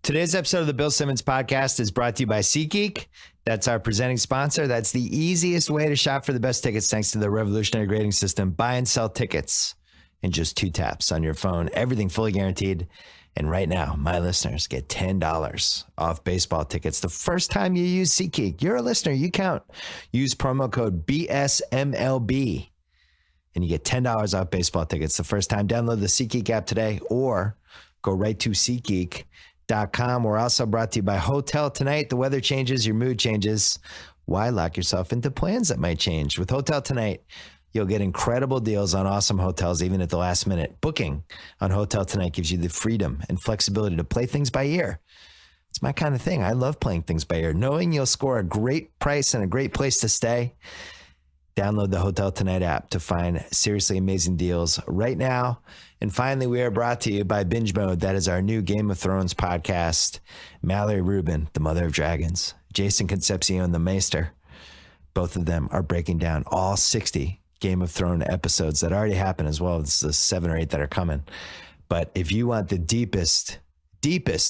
Today's episode of the Bill Simmons Podcast is brought to you by SeatGeek. That's our presenting sponsor. That's the easiest way to shop for the best tickets thanks to the revolutionary grading system. Buy and sell tickets in just 2 taps on your phone. Everything fully guaranteed. And right now, my listeners get $10 off baseball tickets the first time you use SeatGeek. You're a listener. You count. Use promo code BSMLB and you get $10 off baseball tickets the first time. Download the SeatGeek app today or go right to SeatGeek.com. We're also brought to you by Hotel Tonight. The weather changes, your mood changes. Why lock yourself into plans that might change? With Hotel Tonight, you'll get incredible deals on awesome hotels, even at the last minute. Booking on Hotel Tonight gives you the freedom and flexibility to play things by ear. It's my kind of thing. I love playing things by ear. Knowing you'll score a great price and a great place to stay. Download the Hotel Tonight app to find seriously amazing deals right now. And finally, we are brought to you by Binge Mode. That is our new Game of Thrones podcast. Mallory Rubin, the mother of dragons. Jason Concepcion, the maester. Both of them are breaking down all 60 Game of Thrones episodes that already happened, as well as the 7 or 8 that are coming. But if you want the deepest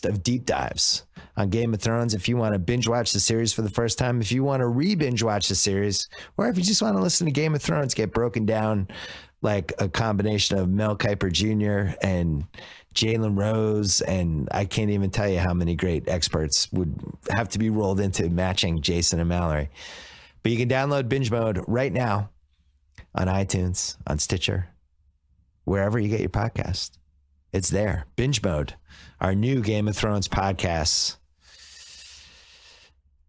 of deep dives on Game of Thrones, if you want to binge watch the series for the first time, if you want to re-binge watch the series, or if you just want to listen to Game of Thrones get broken down like a combination of Mel Kiper Jr. and Jalen Rose, and I can't even tell you how many great experts would have to be rolled into matching Jason and Mallory. But you can download Binge Mode right now on iTunes, on Stitcher, wherever you get your podcast. It's there. Binge Mode, our new Game of Thrones podcast.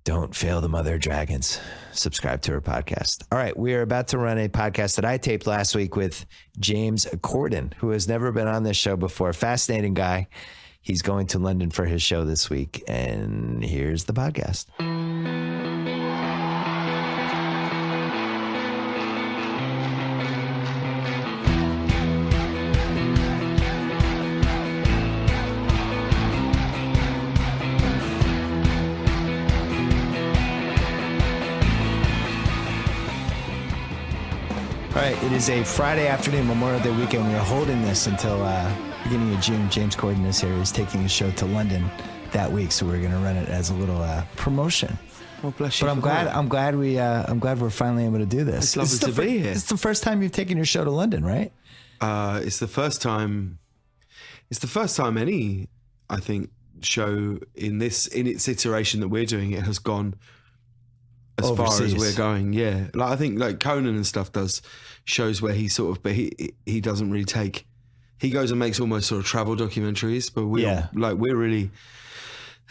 Don't fail the mother of dragons. Subscribe to her podcast. All right, we are about to run a podcast that I taped last week with James Corden, who has never been on this show before. Fascinating guy. He's going to London for his show this week, and here's the podcast. All right, it is a Friday afternoon, Memorial Day weekend. We are holding this until beginning of June. James Corden is here. He's taking his show to London that week, so we're going to run it as a little promotion. Well, bless you. But I'm glad we're finally able to do this. It's lovely to be here. It's the first time you've taken your show to London, right? It's the first time. It's the first time any, I think, show in its iteration that we're doing it has gone as overseas. Far as we're going. Yeah, like I think like Conan and stuff does shows where he sort of, but he doesn't really take. He goes and makes almost sort of travel documentaries, but we're really.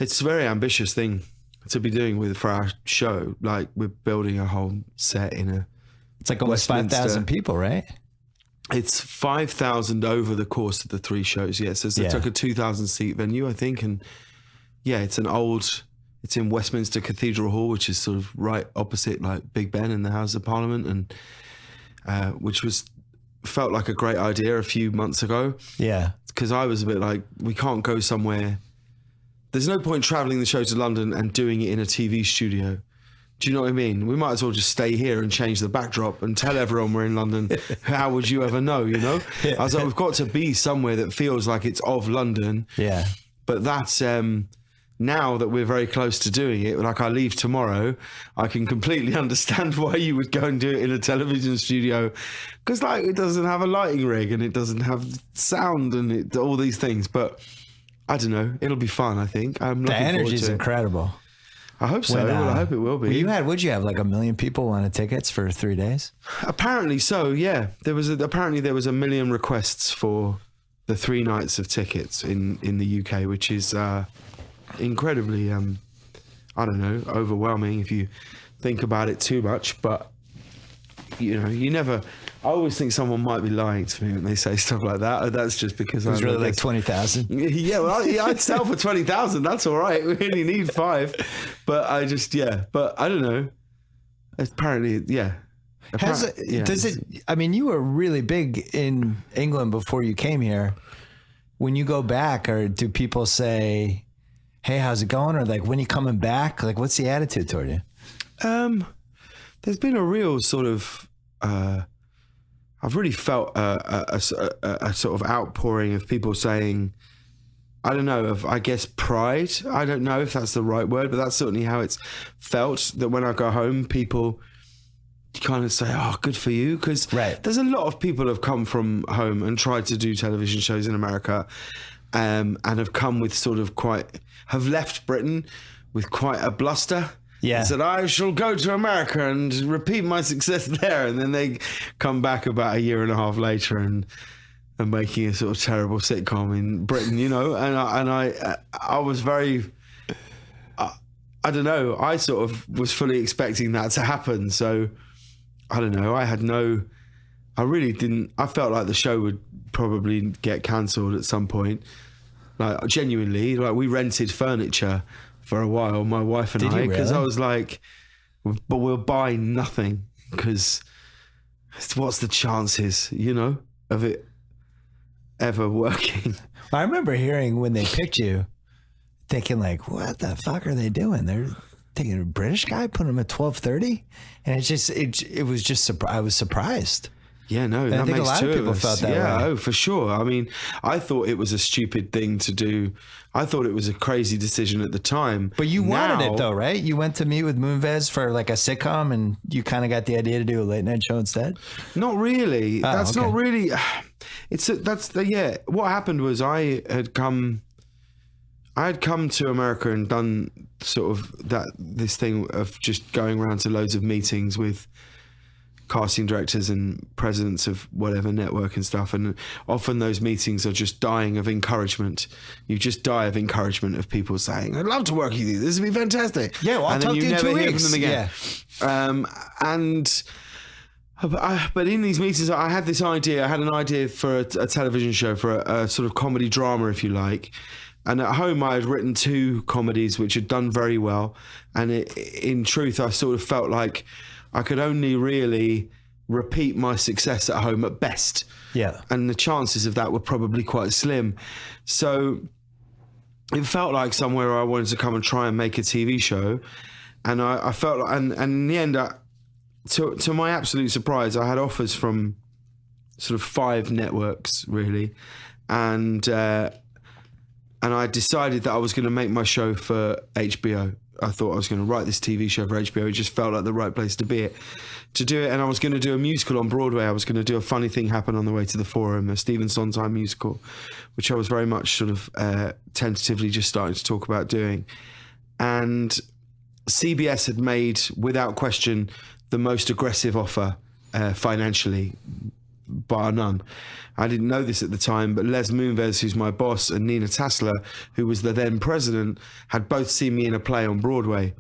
It's a very ambitious thing to be doing for our show. Like we're building a whole set in a. It's like almost 5,000 people, right? It's 5,000 over the course of the 3 shows. Yeah, so they took a 2,000 seat venue, I think, and yeah, it's in Westminster Cathedral Hall, which is sort of right opposite like Big Ben in the House of Parliament, and which felt like a great idea a few months ago. Yeah, because I was a bit like, we can't go somewhere. There's no point traveling the show to London and doing it in a TV studio. Do you know what I mean? We might as well just stay here and change the backdrop and tell everyone we're in London. How would you ever know, you know? I was like, we've got to be somewhere that feels like it's of London. Yeah. But that's, now that we're very close to doing it, like I leave tomorrow, I can completely understand why you would go and do it in a television studio. Because like it doesn't have a lighting rig and it doesn't have sound and all these things. But I don't know. It'll be fun, I think. The energy is incredible. I hope so. Well, I hope it will be. Would you have like 1 million people wanted tickets for 3 days? Apparently so, yeah. Apparently there was 1 million requests for the 3 nights of tickets in the UK, which is incredibly, I don't know, overwhelming if you think about it too much. But, you know, you never... I always think someone might be lying to me when they say stuff like that. That's just because it's really like 20,000. Yeah, well, I'd sell for 20,000. That's all right. We only need 5. But I just, but I don't know. Apparently, yeah. I mean, you were really big in England before you came here. When you go back, or do people say, hey, how's it going? Or like, when are you coming back? Like, what's the attitude toward you? There's been a real sort of... I've really felt a sort of outpouring of people saying I don't know, of, I guess, pride. I don't know if that's the right word, but that's certainly how it's felt, that when I go home, people kind of say, oh, good for you. Because there's a lot of people have come from home and tried to do television shows in America, and have come with sort of have left Britain with quite a bluster. Yeah. And said, I shall go to America and repeat my success there. And then they come back about a year and a half later and making a sort of terrible sitcom in Britain, you know, and I was very, I don't know, I sort of was fully expecting that to happen. So I don't know, I really didn't, I felt like the show would probably get cancelled at some point. Like genuinely, like we rented furniture for a while, my wife and I, because I was like, but we'll buy nothing because what's the chances, you know, of it ever working? I remember hearing when they picked you, thinking like, what the fuck are they doing? They're taking a British guy, putting him at 12:30, and it was just I was surprised. Yeah, no, that I think makes a lot two of people us. felt that way. Yeah, oh, for sure. I mean, I thought it was a stupid thing to do. I thought it was a crazy decision at the time. But you wanted it though, right? You went to meet with Moonves for like a sitcom, and you kind of got the idea to do a late night show instead. Not really. That's not really. What happened was I had come to America and done sort of this thing of just going around to loads of meetings with casting directors and presidents of whatever network and stuff, and often those meetings are just dying of encouragement. You just die of encouragement of people saying, I'd love to work with you, this would be fantastic. Yeah, well, I'll talk to you in 2 weeks. From them again. Yeah. But in these meetings, I had this idea. I had an idea for a television show, for a sort of comedy drama, if you like. And at home, I had written 2 comedies which had done very well. And in truth, I sort of felt like I could only really repeat my success at home at best. Yeah. And the chances of that were probably quite slim. So it felt like somewhere I wanted to come and try and make a TV show. And I felt like, and in the end, to my absolute surprise, I had offers from sort of 5 networks, really. And I decided that I was going to make my show for HBO. I thought I was going to write this TV show for HBO. It just felt like the right place to do it. And I was going to do a musical on Broadway. I was going to do A Funny Thing Happened on the Way to the Forum, a Stephen Sondheim musical, which I was very much sort of tentatively just starting to talk about doing. And CBS had made, without question, the most aggressive offer financially, bar none. I didn't know this at the time, but Les Moonves, who's my boss, and Nina Tassler, who was the then president, had both seen me in a play on Broadway.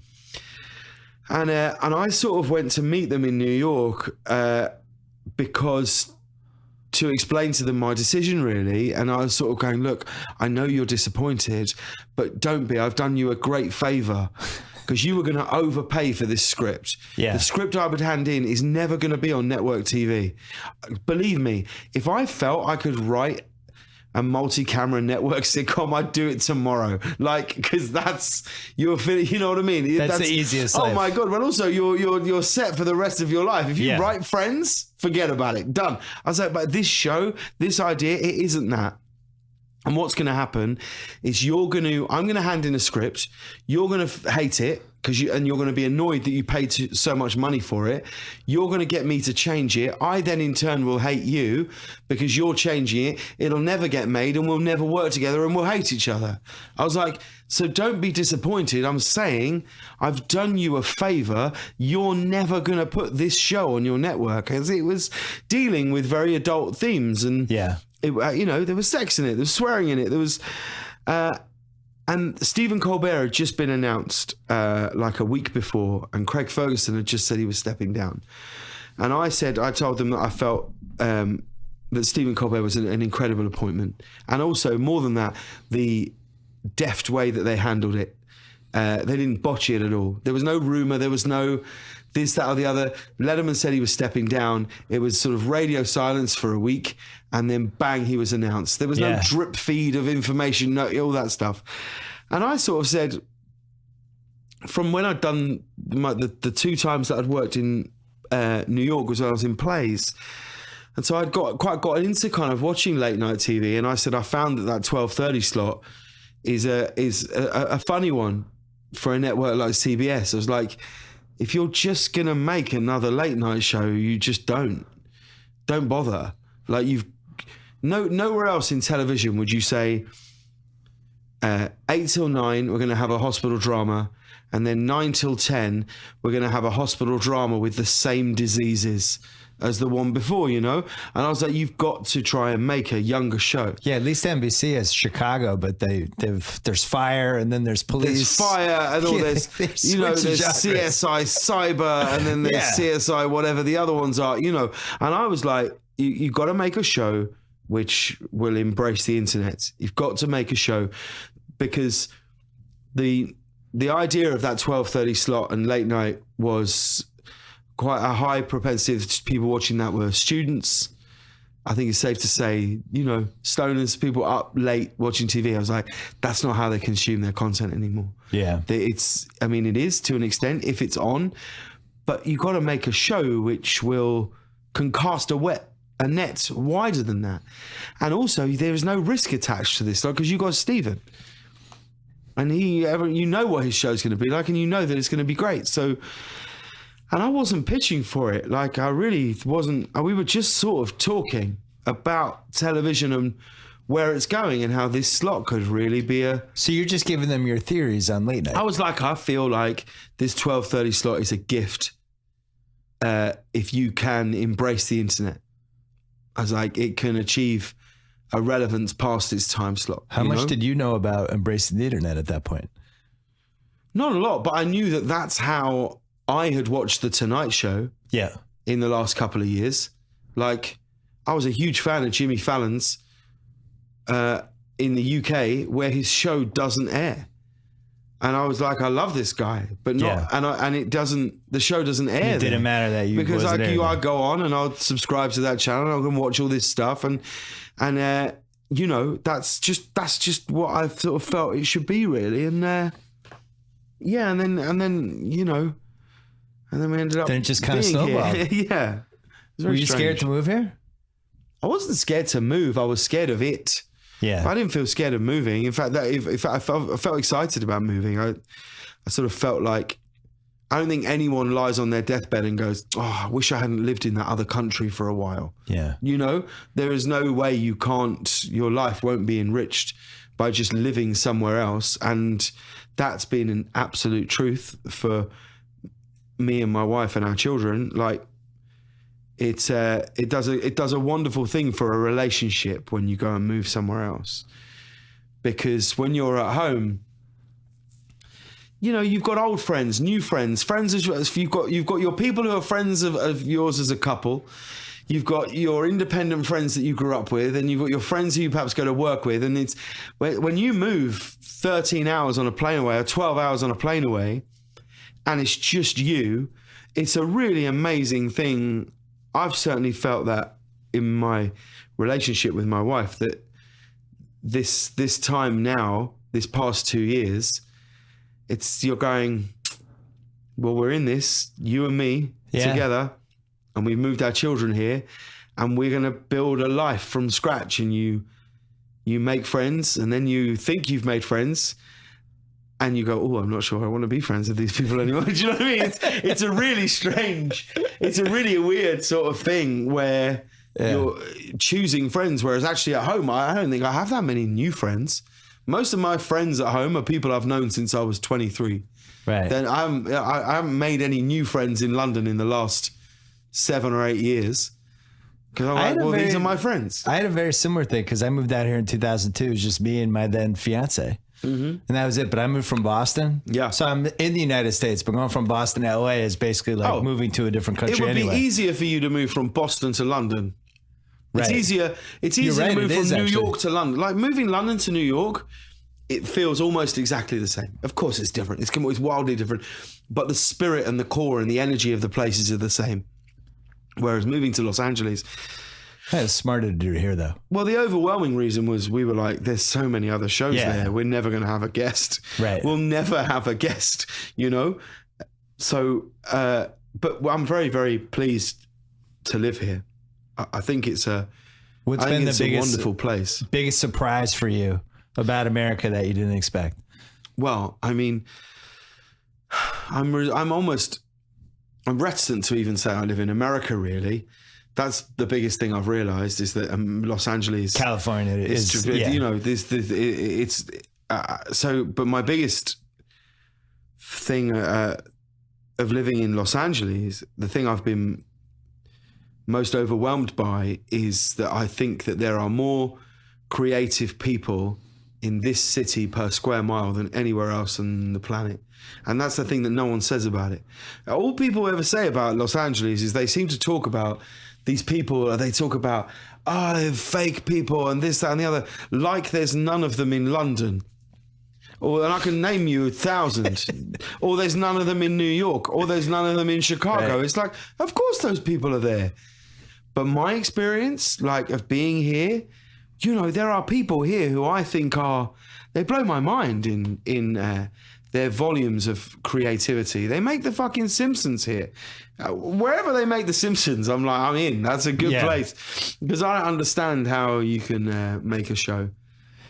And I sort of went to meet them in New York because to explain to them my decision, really. And I was sort of going, look, I know you're disappointed, but don't be. I've done you a great favor. Because you were going to overpay for this script. Yeah. The script I would hand in is never going to be on network TV. Believe me, if I felt I could write a multi-camera network sitcom, I'd do it tomorrow. Like, because that's you know what I mean. That's the easiest. Oh my god! But also, you're set for the rest of your life. If you write Friends, forget about it. Done. I was like, but this show, this idea, it isn't that. And what's going to happen is I'm going to hand in a script. You're going to hate it and you're going to be annoyed that you paid so much money for it. You're going to get me to change it. I then in turn will hate you because you're changing it. It'll never get made and we'll never work together and we'll hate each other. I was like, so don't be disappointed. I'm saying I've done you a favor. You're never going to put this show on your network, as it was dealing with very adult themes. And there was sex in it, there was swearing in it, there was, and Stephen Colbert had just been announced like a week before, and Craig Ferguson had just said he was stepping down. And I told them that I felt that Stephen Colbert was an incredible appointment, and also more than that, the deft way that they handled it. They didn't botch it at all. There was no rumor, there was no this, that, or the other. Letterman said he was stepping down. It was sort of radio silence for a week, and then bang, he was announced. There was no drip feed of information, no, all that stuff. And I sort of said, from when I'd done the 2 times that I'd worked in New York was when I was in plays. And so I'd got into kind of watching late night TV, and I said I found that 12:30 slot is a funny one for a network like CBS. I was like, if you're just gonna make another late night show, you just don't bother. Like nowhere else in television would you say 8 till 9 we're gonna have a hospital drama, and then 9 till 10 we're gonna have a hospital drama with the same diseases as the one before, you know? And I was like, you've got to try and make a younger show. Yeah, at least NBC is Chicago, but there's fire, and then there's police. There's fire, and all there's CSI Cyber, and then there's CSI whatever the other ones are, you know? And I was like, you got to make a show which will embrace the internet. You've got to make a show, because the idea of that 12:30 slot and late night was quite a high propensity of people watching that were students. I think it's safe to say, you know, stoners, people up late watching TV. I was like, that's not how they consume their content anymore. Yeah. It is to an extent if it's on, but you got to make a show which can cast a net wider than that. And also there is no risk attached to this, like, because you got Stephen. And you know what his show's going to be like, and you know that it's going to be great. So, and I wasn't pitching for it. Like, I really wasn't. We were just sort of talking about television and where it's going and how this slot could really be So you're just giving them your theories on late night. I was like, I feel like this 12:30 slot is a gift if you can embrace the internet. I was like, it can achieve a relevance past its time slot. How much did you know about embracing the internet at that point? Not a lot, but I knew that that's how I had watched The Tonight Show in the last couple of years. Like, I was a huge fan of Jimmy Fallon's in the UK, where his show doesn't air. And I was like, I love this guy, but not, and it doesn't, the show doesn't air. It didn't matter that you, because like I go on and I'll subscribe to that channel and I can watch all this stuff. And you know, that's just what I sort of felt it should be, really. And and then, you know, and then we ended up. Then it just kind of snowballed. Yeah. Were you scared to move here? I wasn't scared to move. I was scared of it. Yeah. I didn't feel scared of moving. In fact, I felt excited about moving. I sort of felt like, I don't think anyone lies on their deathbed and goes, oh, I wish I hadn't lived in that other country for a while. Yeah. You know, there is no way your life won't be enriched by just living somewhere else. And that's been an absolute truth for me and my wife and our children. Like, it does a wonderful thing for a relationship when you go and move somewhere else, because when you're at home, you know, you've got old friends, new friends as well. You've got your people who are friends of yours as a couple. You've got your independent friends that you grew up with, and you've got your friends who you perhaps go to work with. And it's when you move 13 hours on a plane away or 12 hours on a plane away, and it's just you, it's a really amazing thing. I've certainly felt that in my relationship with my wife, that this time now, this past 2 years, you're going, well, we're in this, you and me together, and we've moved our children here, and we're going to build a life from scratch. And you make friends, and then you think you've made friends, and you go, oh, I'm not sure I want to be friends with these people anymore. Do you know what I mean? It's a really strange, it's a really weird sort of thing where you're choosing friends, whereas actually at home, I don't think I have that many new friends. Most of my friends at home are people I've known since I was 23. Right. Then I haven't made any new friends in London in the last 7 or 8 years. Because I'm like, well, these are my friends. I had a very similar thing, because I moved out here in 2002. It was just me and my then fiance. Mm-hmm. And that was it. But I moved from Boston. Yeah. So I'm in the United States, but going from Boston to LA is basically like moving to a different country anyway. It would be easier for you to move from Boston to London. Right. It's easier to move from New York to London. Like moving London to New York, it feels almost exactly the same. Of course it's different. It's wildly different. But the spirit and the core and the energy of the places are the same. Whereas moving to Los Angeles... It's smarter to do it here, though. Well, the overwhelming reason was we were like, there's so many other shows there. We're never going to have a guest. Right. We'll never have a guest, you know? So, but I'm very, very pleased to live here. I think it's a wonderful place. Biggest surprise for you about America that you didn't expect? Well, I mean, I'm reticent to even say I live in America, really. That's the biggest thing I've realized is that Los Angeles, California is, you know, but my biggest thing of living in Los Angeles, the thing I've been most overwhelmed by is that I think that there are more creative people in this city per square mile than anywhere else on the planet. And that's the thing that no one says about it. All people ever say about Los Angeles is they seem to talk about these people, they talk about, they're fake people and this, that, and the other, like there's none of them in London. And I can name you 1,000. Or there's none of them in New York. Or there's none of them in Chicago. Right. It's like, of course those people are there. But my experience, like, of being here, you know, there are people here who I think they blow my mind in their volumes of creativity. They make the fucking Simpsons here. Wherever they make the Simpsons, I'm like, I'm in. That's a good place. Because I don't understand how you can make a show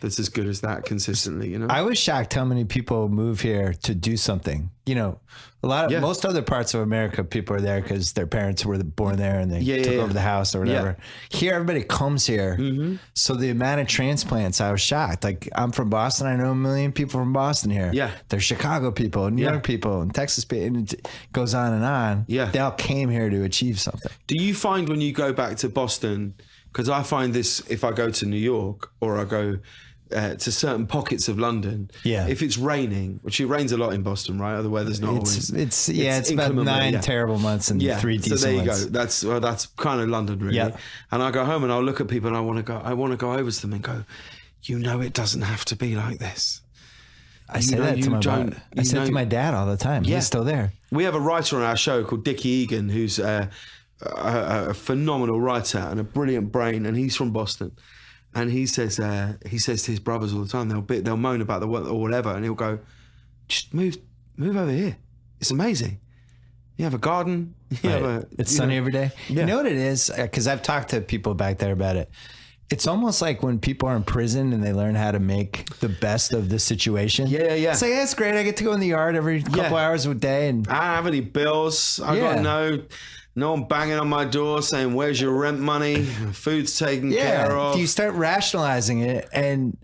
that's as good as that consistently, you know? I was shocked how many people move here to do something. You know, most other parts of America, people are there because their parents were born there and they took over the house or whatever. Yeah. Here, everybody comes here. Mm-hmm. So the amount of transplants, I was shocked. Like, I'm from Boston. I know a million people from Boston here. Yeah. There's Chicago people, New York people, and Texas people, and it goes on and on. Yeah. They all came here to achieve something. Do you find when you go back to Boston, because I find this if I go to New York or I go to certain pockets of London, if it's raining, which it rains a lot in Boston, right? The weather's not always. It's about 9 terrible months and 3 decent months. So there you go. That's kind of London, really. Yeah. And I go home and I'll look at people and I want to go over to them and go, you know, it doesn't have to be like this. I say that to my dad all the time. Yeah. He's still there. We have a writer on our show called Dickie Egan, who's a phenomenal writer and a brilliant brain, and he's from Boston. And he says to his brothers all the time, they'll moan about the weather or whatever, and he'll go, just move over here. It's amazing. You have a garden. It's sunny every day. Yeah. You know what it is? Because I've talked to people back there about it. It's almost like when people are in prison and they learn how to make the best of the situation. Yeah. It's like, it's great. I get to go in the yard every couple hours a day. And I don't have any bills. I got no one banging on my door saying, where's your rent money? Food's taken care of. You start rationalizing it. And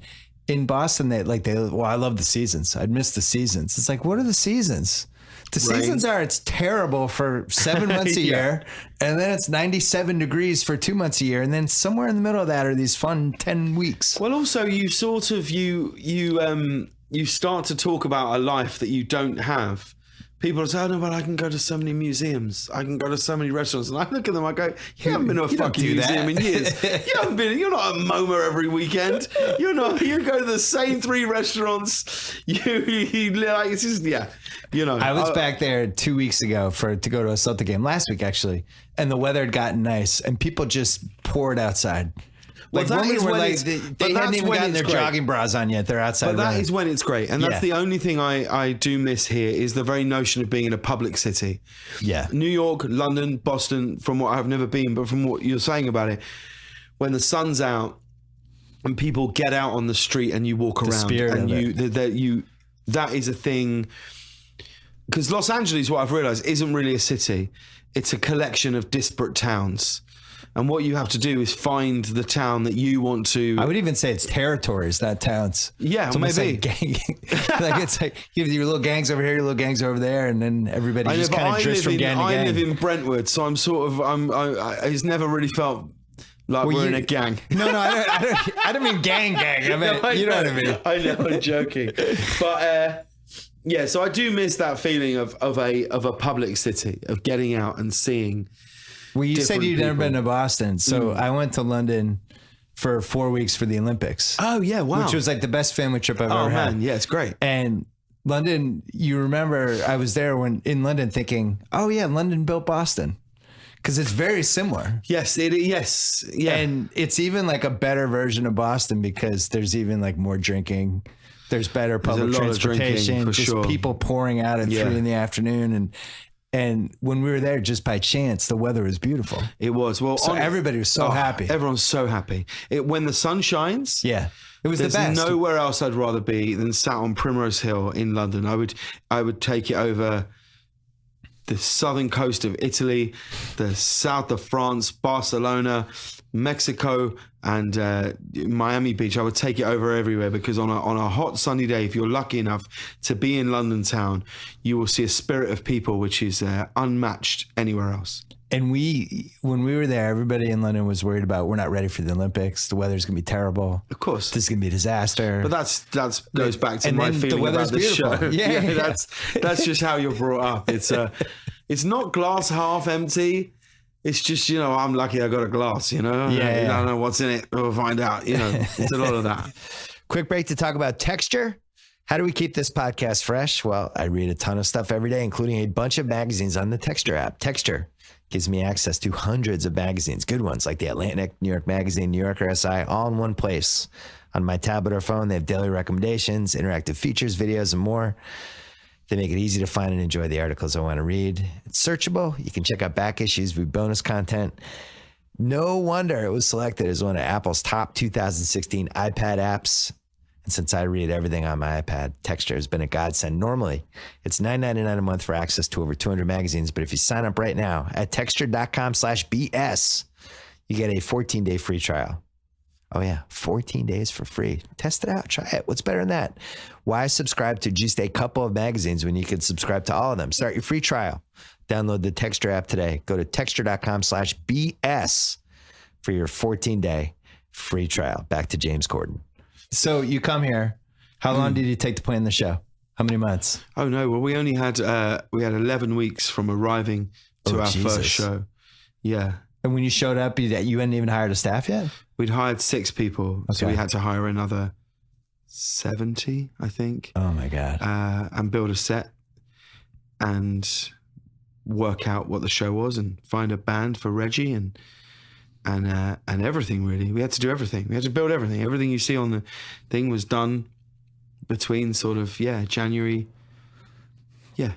in Boston, I love the seasons. I'd miss the seasons. It's like, what are the seasons? The seasons are, it's terrible for 7 months a year. And then it's 97 degrees for 2 months a year. And then somewhere in the middle of that are these fun 10 weeks. Well, also you sort of, you start to talk about a life that you don't have. People say, oh no, but I can go to so many museums. I can go to so many restaurants. And I look at them, I go, you haven't been to a fucking museum in years. You're not at MoMA every weekend. You go to the same 3 restaurants. It's just, you know. I was back there 2 weeks ago to go to a Celtic game, last week actually. And the weather had gotten nice and people just poured outside. Like, they hadn't even gotten their jogging bras on yet. They're outside. But that is when it's great. And that's the only thing I do miss here is the very notion of being in a public city. Yeah. New York, London, Boston, from what I've never been, but from what you're saying about it, when the sun's out and people get out on the street and you walk around and that is a thing. Because Los Angeles, what I've realized, isn't really a city. It's a collection of disparate towns. And what you have to do is find the town that you want to. I would even say it's territories, not towns. Yeah, it's maybe. It's like you have your little gangs over here, your little gangs over there, and then everybody just kind of drifts from gang to gang. I live in Brentwood, so I'm sort of. It's never really felt like we're in a gang. No, I don't mean gang. I mean, you know what I mean. I know, I'm joking, but. Yeah, so I do miss that feeling of a public city, of getting out and seeing. Well, you said you'd never been to Boston, so I went to London for 4 weeks for the Olympics. Oh yeah, wow! Which was like the best family trip I've ever had. Yeah, it's great. And London, you remember, I was there in London thinking, oh yeah, London built Boston. Because it's very similar. Yes, yeah. And it's even like a better version of Boston because there's even like more drinking. There's better public transportation, just people pouring out at 3 in the afternoon. And when we were there, just by chance, the weather was beautiful. It was. Well, so everybody was so happy. Everyone's so happy. When the sun shines, It was There's the best. nowhere else I'd rather be than sat on Primrose Hill in London. I would take it over the southern coast of Italy, the south of France, Barcelona, Mexico, and Miami Beach. I would take it over everywhere, because on a hot sunny day, if you're lucky enough to be in London town, you will see a spirit of people which is unmatched anywhere else. And when we were there, everybody in London was worried about, we're not ready for the Olympics. The weather's going to be terrible. Of course. This is going to be a disaster. But that goes back to And my then the feeling about weather's this show. beautiful. Yeah. That's just how you're brought up. It's not glass half empty. It's just, I'm lucky I got a glass, I don't know what's in it. We'll find out, It's a lot of that. Quick break to talk about Texture. How do we keep this podcast fresh? Well, I read a ton of stuff every day, including a bunch of magazines on the Texture app. Texture gives me access to hundreds of magazines, good ones like The Atlantic, New York Magazine, New Yorker, SI, all in one place. On my tablet or phone, they have daily recommendations, interactive features, videos, and more. They make it easy to find and enjoy the articles I want to read. It's searchable. You can check out back issues, view bonus content. No wonder it was selected as one of Apple's top 2016 iPad apps. And since I read everything on my iPad, Texture has been a godsend. Normally, it's $9.99 a month for access to over 200 magazines. But if you sign up right now at texture.com/BS, you get a 14-day free trial. Oh, yeah, 14 days for free. Test it out. Try it. What's better than that? Why subscribe to just a couple of magazines when you can subscribe to all of them? Start your free trial. Download the Texture app today. Go to texture.com/BS for your 14-day free trial. Back to James Corden. So you come here. How long did you take to plan the show? How many months? Oh, no. Well, we only had 11 weeks from arriving to our first show. Yeah. And when you showed up, you hadn't even hired a staff yet? We'd hired 6 people. Okay. So we had to hire another 70, I think. Oh, my God. And build a set and work out what the show was and find a band for Reggie and everything, really. We had to do everything. We had to build everything. Everything you see on the thing was done between January. Yeah.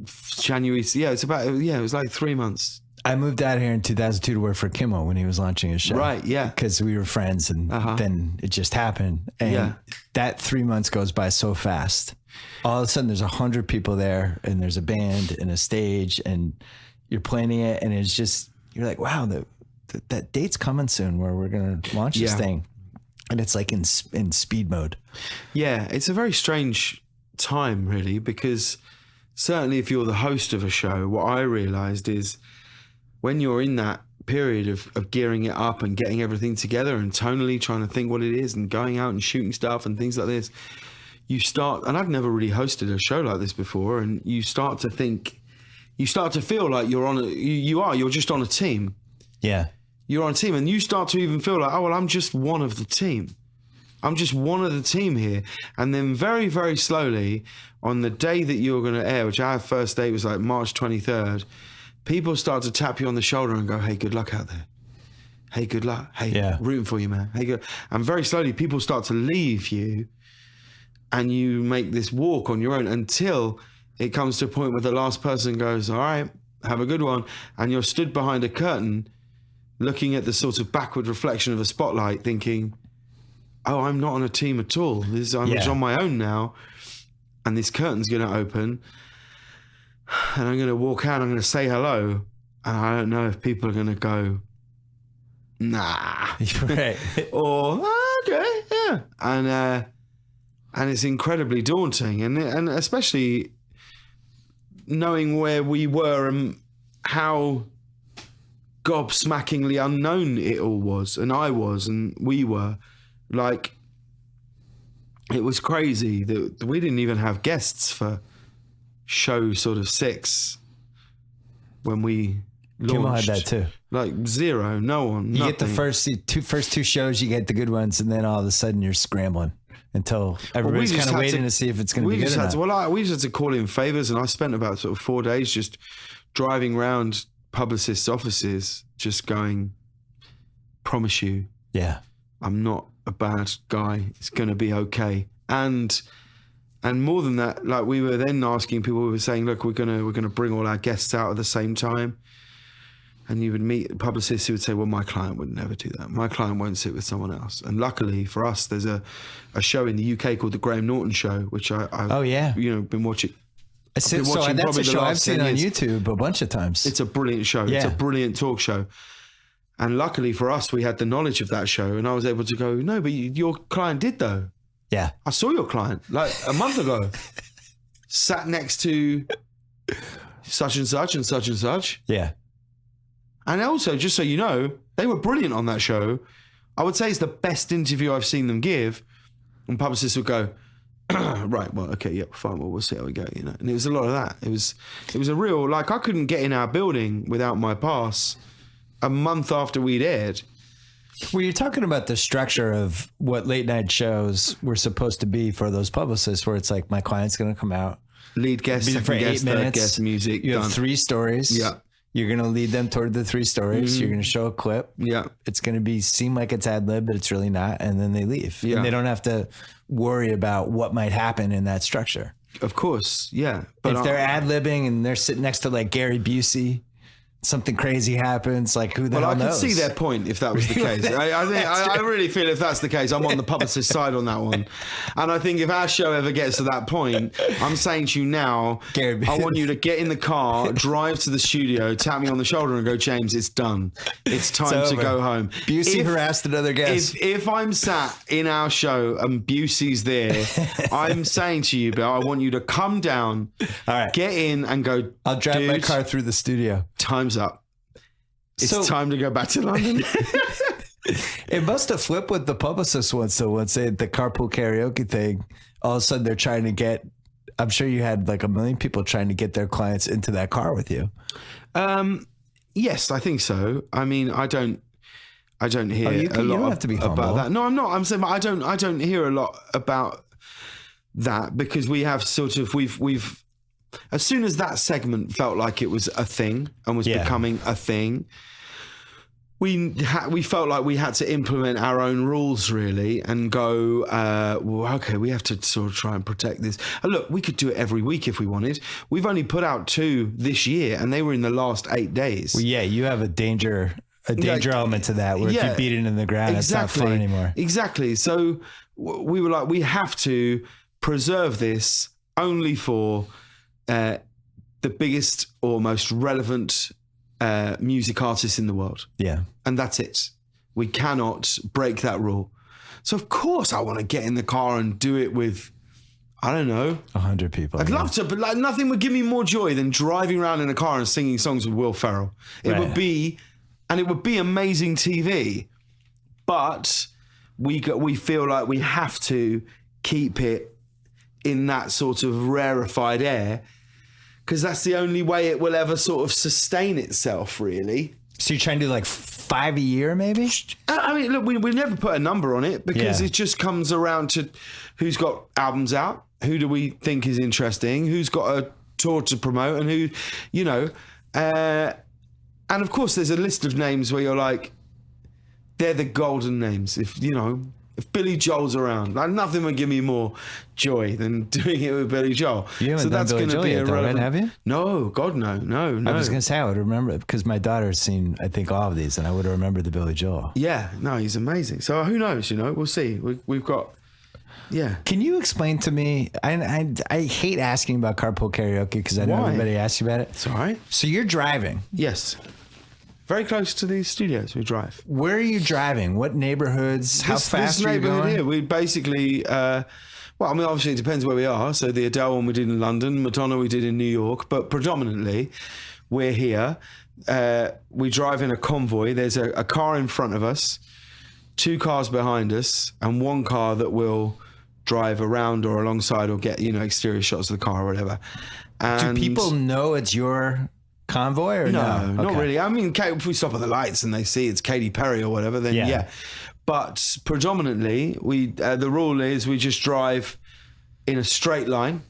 It was like 3 months. I moved out here in 2002 to work for Kimmel when he was launching his show. Right, yeah. Because we were friends, and then it just happened. And that 3 months goes by so fast. All of a sudden, there's 100 people there, and there's a band and a stage, and you're planning it, and it's just, you're like, wow, that date's coming soon where we're going to launch this thing. And it's like in speed mode. Yeah, it's a very strange time, really, because certainly if you're the host of a show, what I realized is when you're in that period of gearing it up and getting everything together and tonally trying to think what it is and going out and shooting stuff and things like this, you start, and I've never really hosted a show like this before, and you start to feel like you're just on a team. Yeah. You're on a team, and you start to even feel like, oh, well, I'm just one of the team. I'm just one of the team here. And then very, very slowly, on the day that you're going to air, which our first day was like March 23rd, people start to tap you on the shoulder and go, hey, good luck out there. Hey, good luck. Hey, rooting for you, man. Hey, good. And very slowly, people start to leave you, and you make this walk on your own until it comes to a point where the last person goes, all right, have a good one. And you're stood behind a curtain looking at the sort of backward reflection of a spotlight thinking, oh, I'm not on a team at all. I'm just on my own now. And this curtain's going to open. And I'm going to walk out. I'm going to say hello. And I don't know if people are going to go, nah. Right. Or, okay, yeah. And it's incredibly daunting. And especially knowing where we were and how gobsmackingly unknown it all was, and I was, and we were. Like, it was crazy that we didn't even have guests for show sort of 6 when we launched. Kimmel had that too. Like 0, no one, You nothing. get the first two shows, you get the good ones, and then all of a sudden you're scrambling until everybody's kind of waiting to see if it's going to be good or not. We just had to call in favors, and I spent about sort of 4 days just driving around publicists' offices, just going, promise you, I'm not a bad guy. It's going to be okay. And more than that, like, we were then asking people, we were saying, look, we're going to bring all our guests out at the same time. And you would meet publicists who would say, well, my client would never do that. My client won't sit with someone else. And luckily for us, there's a show in the UK called The Graham Norton Show, which I've been watching. That's a show I've seen on YouTube a bunch of times. It's a brilliant show. Yeah. It's a brilliant talk show. And luckily for us, we had the knowledge of that show. And I was able to go, no, but your client did though. Yeah. I saw your client like a month ago. Sat next to such and such and such and such. Yeah. And also, just so you know, they were brilliant on that show. I would say it's the best interview I've seen them give. And publicists would go, right, well, okay, yeah, fine, well, we'll see how we go, you know. And it was a lot of that. It was a real, like, I couldn't get in our building without my pass a month after we'd aired. Well, you're talking about the structure of what late night shows were supposed to be for those publicists, where it's like, my client's going to come out. Lead guest, second guest, third guest, music. You have 3 stories. Yeah. You're going to lead them toward the 3 stories. Mm-hmm. You're going to show a clip. Yeah. It's going to seem like it's ad lib, but it's really not. And then they leave. Yeah. And they don't have to worry about what might happen in that structure. Of course. Yeah. But if they're ad libbing and they're sitting next to like Gary Busey, something crazy happens, like who the hell knows? Well, I could see their point if that was the case. I really feel if that's the case, I'm on the publicist side on that one. And I think if our show ever gets to that point, I'm saying to you now, I want you to get in the car, drive to the studio, tap me on the shoulder and go, James, it's done. It's time to go home. Busey harassed another guest. If I'm sat in our show and Busey's there, I'm saying to you, Bill, I want you to come down, all right, get in and go, I'll drive my car through the studio. Time's up. It's time to go back to London. It must have flipped with the publicists once. So once they had the carpool karaoke thing, all of a sudden they're trying to get, I'm sure you had like 1 million people trying to get their clients into that car with you. Yes, I think so. I mean, I don't hear a lot don't have to be about that. No, I'm not. I'm saying, but I don't hear a lot about that because we have sort of, we've, as soon as that segment felt like it was a thing and was becoming a thing, we felt like we had to implement our own rules really and go, well, okay, we have to sort of try and protect this. And look, we could do it every week if we wanted. We've only put out 2 this year and they were in the last 8 days. Well, yeah, you have a danger element to that where if you beat it in the ground, it's not fun anymore. Exactly. So we were like, we have to preserve this only for the biggest or most relevant music artists in the world. Yeah. And that's it. We cannot break that rule. So of course I want to get in the car and do it with, I don't know, 100 people. I'd love to, but like nothing would give me more joy than driving around in a car and singing songs with Will Ferrell. It would be amazing TV, but we feel like we have to keep it in that sort of rarefied air because that's the only way it will ever sort of sustain itself, really. So you're trying to do like 5 a year, maybe? I mean, look, we never put a number on it because it just comes around to who's got albums out, who do we think is interesting, who's got a tour to promote, and who, you know. And of course, there's a list of names where you're like, they're the golden names. If, you know, if Billy Joel's around, like nothing would give me more joy than doing it with Billy Joel. You haven't done Billy Joel yet, though, right? Have you? No, God, no. I was going to say, I would remember it because my daughter's seen, I think, all of these, and I would have remembered the Billy Joel. Yeah, no, he's amazing. So who knows, you know, we'll see. We've got, Can you explain to me, I hate asking about carpool karaoke because I know everybody asks you about it. It's all right. So you're driving. Yes. Very close to these studios, we drive. Where are you driving? What neighborhoods? How fast are you going? Here, we basically, well, I mean, obviously it depends where we are. So the Adele one we did in London, Madonna we did in New York, but predominantly we're here. We drive in a convoy. There's a car in front of us, 2 cars behind us, and 1 car that will drive around or alongside or get, you know, exterior shots of the car or whatever. And do people know it's your convoy or no? Not really. I mean, if we stop at the lights and they see it's Katy Perry or whatever, then yeah. But predominantly, the rule is we just drive in a straight line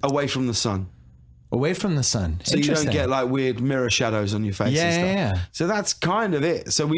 away from the sun. Away from the sun. So you don't get like weird mirror shadows on your face and stuff. Yeah. So that's kind of it. So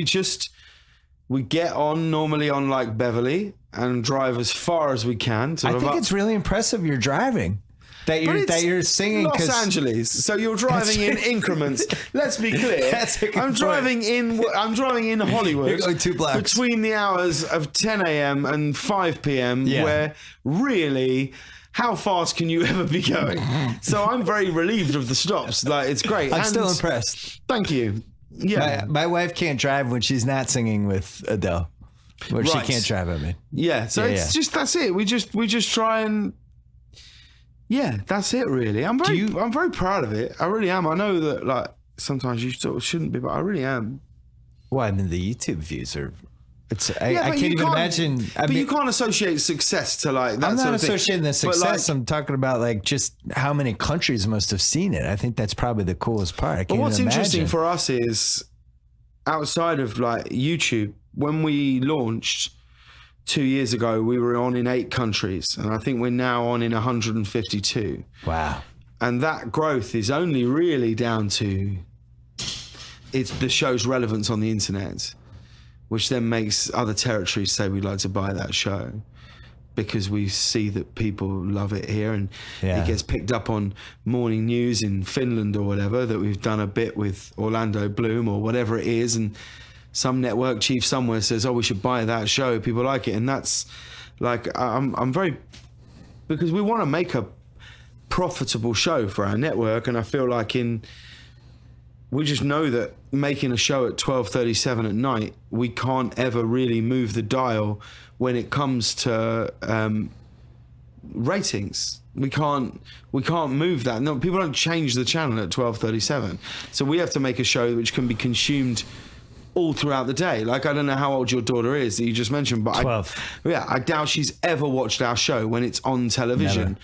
we get on normally on like Beverly and drive as far as we can. I think it's really impressive you're driving. that you're singing Los Angeles, so you're driving in increments. Let's be clear. I'm driving in Hollywood. You're going 2 blocks between the hours of 10 a.m. and 5 p.m. Where really, how fast can you ever be going? So I'm very relieved of the stops. Like, it's great. I'm still impressed. Thank you. Yeah, my wife can't drive when she's not singing with Adele. Or she can't drive, I mean. Yeah, so it's just, that's it. We just try and, yeah, that's it really. I'm very proud of it. I really am. I know that, like, sometimes you sort of shouldn't be, but I really am. Well, I mean, the YouTube views are, I can't even imagine. You can't associate success to, like, that I'm sort not of thing. associating the success. Like, I'm talking about, like, just how many countries must have seen it. I think that's probably the coolest part. But what's interesting for us is, outside of, like, YouTube, when we launched 2 years ago, we were on in 8 countries, and I think we're now on in 152. Wow. And that growth is only really down to the show's relevance on the internet, which then makes other territories say we'd like to buy that show, because we see that people love it here, and it gets picked up on morning news in Finland or whatever, that we've done a bit with Orlando Bloom or whatever it is, and some network chief somewhere says, oh, we should buy that show, people like it. And that's, like, I'm very, because we want to make a profitable show for our network, and I feel like we just know that making a show at 12:37 at night, we can't ever really move the dial when it comes to ratings. We can't move that. No, people don't change the channel at 12:37. So we have to make a show which can be consumed all throughout the day. Like, I don't know how old your daughter is that you just mentioned, but 12. I doubt she's ever watched our show when it's on television.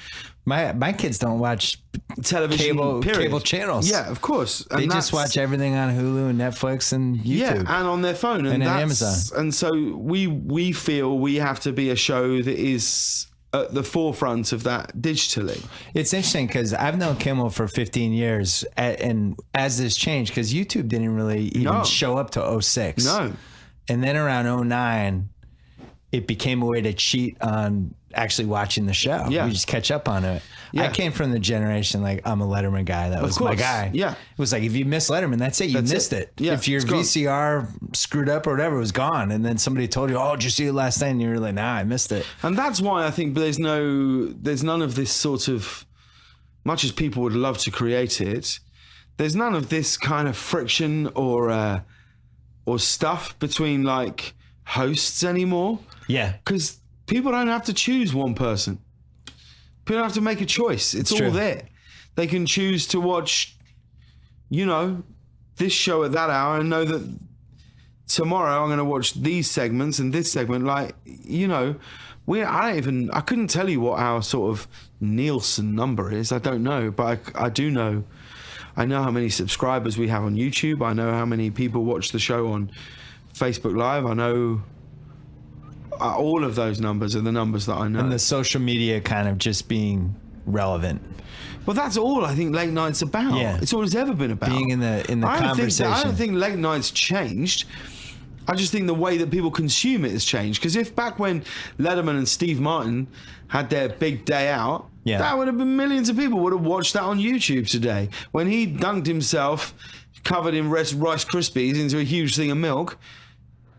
Never. My kids don't watch television cable channels. Yeah, of course. They just watch everything on Hulu and Netflix and YouTube. Yeah, and on their phone and Amazon. And so we feel we have to be a show that is at the forefront of that digitally. It's interesting because I've known Kimmel for 15 years, and as this changed, because YouTube didn't really even show up to 06. No. And then around 09, it became a way to cheat on actually watching the show. Yeah. You just catch up on it. Yeah. I came from the generation, like, I'm a Letterman guy. That was my guy. Yeah. It was like, if you miss Letterman, that's it. You missed it. Yeah, if your VCR screwed up or whatever, it was gone. And then somebody told you, oh, did you see it last night? And you were like, nah, I missed it. And that's why I think there's none of this sort of, much as people would love to create it, there's none of this kind of friction or stuff between, like, hosts anymore. Yeah. Because people don't have to choose one person. People don't have to make a choice. It's all there. They can choose to watch, this show at that hour and know that tomorrow I'm going to watch these segments and this segment. Like, I couldn't tell you what our sort of Nielsen number is. I don't know, but I do know. I know how many subscribers we have on YouTube. I know how many people watch the show on Facebook Live. I know all of those numbers are the numbers that I know. And the social media kind of just being relevant. Well, that's all I think late night's about. Yeah. It's all it's ever been about. Being in the conversation. I don't think late night's changed. I just think the way that people consume it has changed. Because if back when Letterman and Steve Martin had their big day out, that would have been millions of people would have watched that on YouTube today. When he dunked himself covered in Rice Krispies into a huge thing of milk,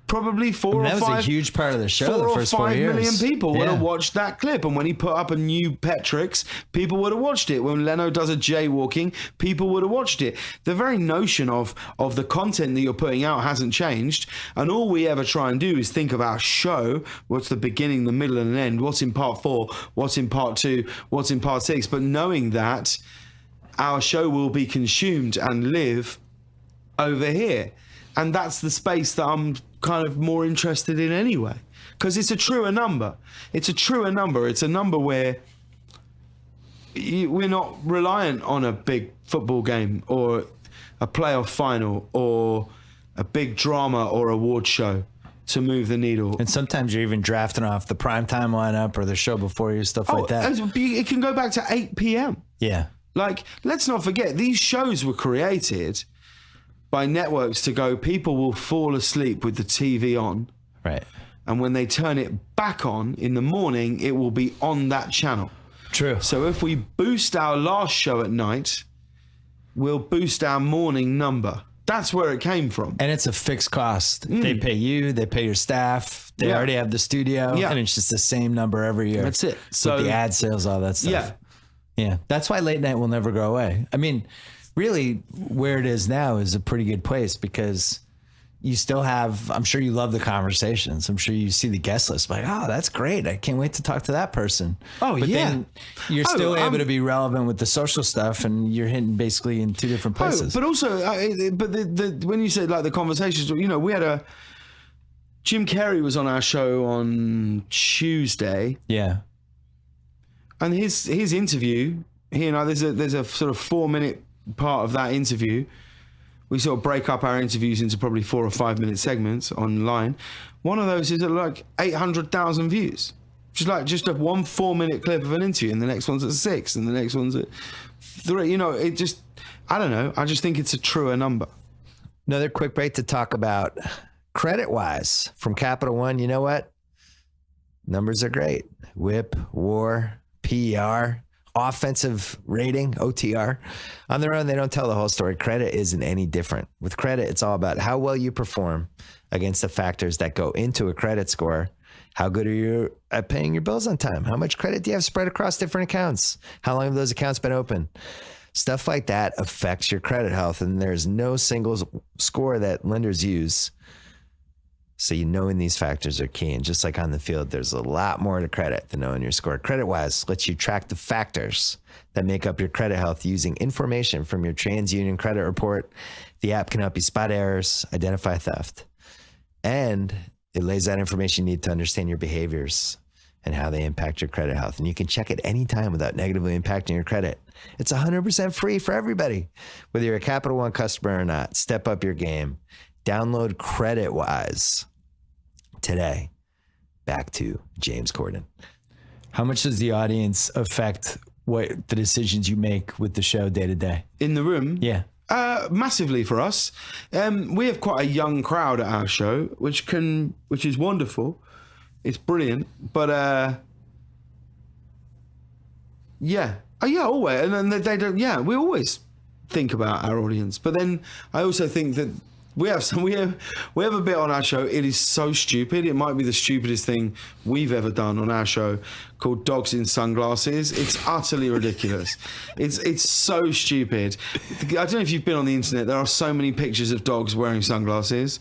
probably four or five. That was a huge part of the show. The first 4 years. 4 or 5 million people would have watched that clip. And when he put up a new Petrix, people would have watched it. When Leno does a jaywalking, people would have watched it. The very notion of the content that you're putting out hasn't changed. And all we ever try and do is think of our show. What's the beginning, the middle, and the end? What's in part 4? What's in part 2? What's in part 6? But knowing that our show will be consumed and live over here. And that's the space that I'm kind of more interested in anyway, because it's a truer number. It's a number where we're not reliant on a big football game or a playoff final or a big drama or award show to move the needle. And sometimes you're even drafting off the primetime lineup or the show before you, stuff like that. It can go back to 8 p.m. Yeah. Like, let's not forget, these shows were created by networks to go, people will fall asleep with the TV on. Right. And when they turn it back on in the morning, it will be on that channel. True. So if we boost our last show at night, we'll boost our morning number. That's where it came from. And it's a fixed cost. They pay you, they pay your staff, they already have the studio, and it's just the same number every year. That's it. So with the ad sales, all that stuff. Yeah. That's why late night will never go away. I mean, really, where it is now is a pretty good place because you still have, I'm sure you love the conversations. I'm sure you see the guest list like, oh, that's great. I can't wait to talk to that person. Oh, but yeah. then you're still able to be relevant with the social stuff and you're hitting basically in two different places. But also, when you said like the conversations, you know, we had Jim Carrey was on our show on Tuesday. Yeah. And his interview, he and I, there's a sort of 4-minute part of that interview. We sort of break up our interviews into probably 4 or 5 minute segments online. One of those is at like 800,000 views. Just a 1 4-minute clip of an interview, and the next one's at 6, and the next one's at 3. You know, it just, I don't know. I just think it's a truer number. Another quick break to talk about credit-wise from Capital One. You know what? Numbers are great. WHIP, WAR, PER. Offensive rating, OTR. On their own, they don't tell the whole story. Credit isn't any different. With credit, it's all about how well you perform against the factors that go into a credit score. How good are you at paying your bills on time? How much credit do you have spread across different accounts? How long have those accounts been open? Stuff like that affects your credit health, and there's no single score that lenders use. So knowing these factors are key. And just like on the field, there's a lot more to credit than knowing your score. CreditWise lets you track the factors that make up your credit health using information from your TransUnion credit report. The app can help you spot errors, identify theft, and it lays out information you need to understand your behaviors and how they impact your credit health. And you can check it anytime without negatively impacting your credit. It's 100% free for everybody, whether you're a Capital One customer or not. Step up your game. Download CreditWise today. Back to James Corden. How much does the audience affect what the decisions you make with the show day to day? In the room? Yeah. Massively for us. We have quite a young crowd at our show, which is wonderful. It's brilliant. But yeah. Oh yeah, always. And then they don't, yeah, we always think about our audience. But then I also think that we have a bit on our show. It is so stupid. It might be the stupidest thing we've ever done on our show, called Dogs in Sunglasses. It's utterly ridiculous. It's so stupid. I don't know if you've been on the internet. There are so many pictures of dogs wearing sunglasses,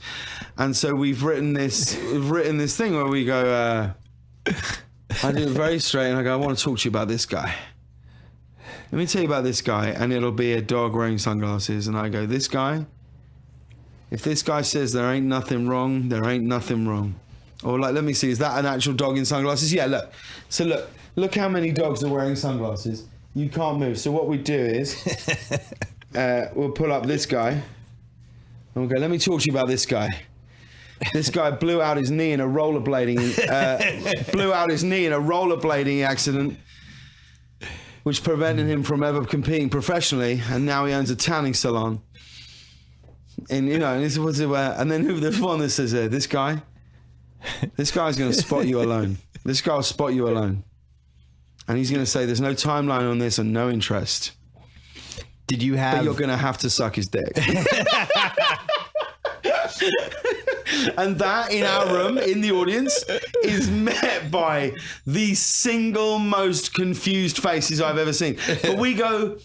and so we've written this thing where we go. I do it very straight, and I go, I want to talk to you about this guy. Let me tell you about this guy, and it'll be a dog wearing sunglasses, and I go, this guy. If this guy says there ain't nothing wrong, there ain't nothing wrong. Or like, let me see, is that an actual dog in sunglasses? Yeah, look. So look how many dogs are wearing sunglasses. You can't move. So what we do is, we'll pull up this guy. And we'll go, let me talk to you about this guy. This guy blew out his knee in a rollerblading accident, which prevented him from ever competing professionally, and now he owns a tanning salon. And you know, and this was and then there's one that says, this guy's going to spot you alone. This guy will spot you alone, and he's going to say, there's no timeline on this and no interest. Did you have? But you're going to have to suck his dick. And that, in our room, in the audience, is met by the single most confused faces I've ever seen. But we go,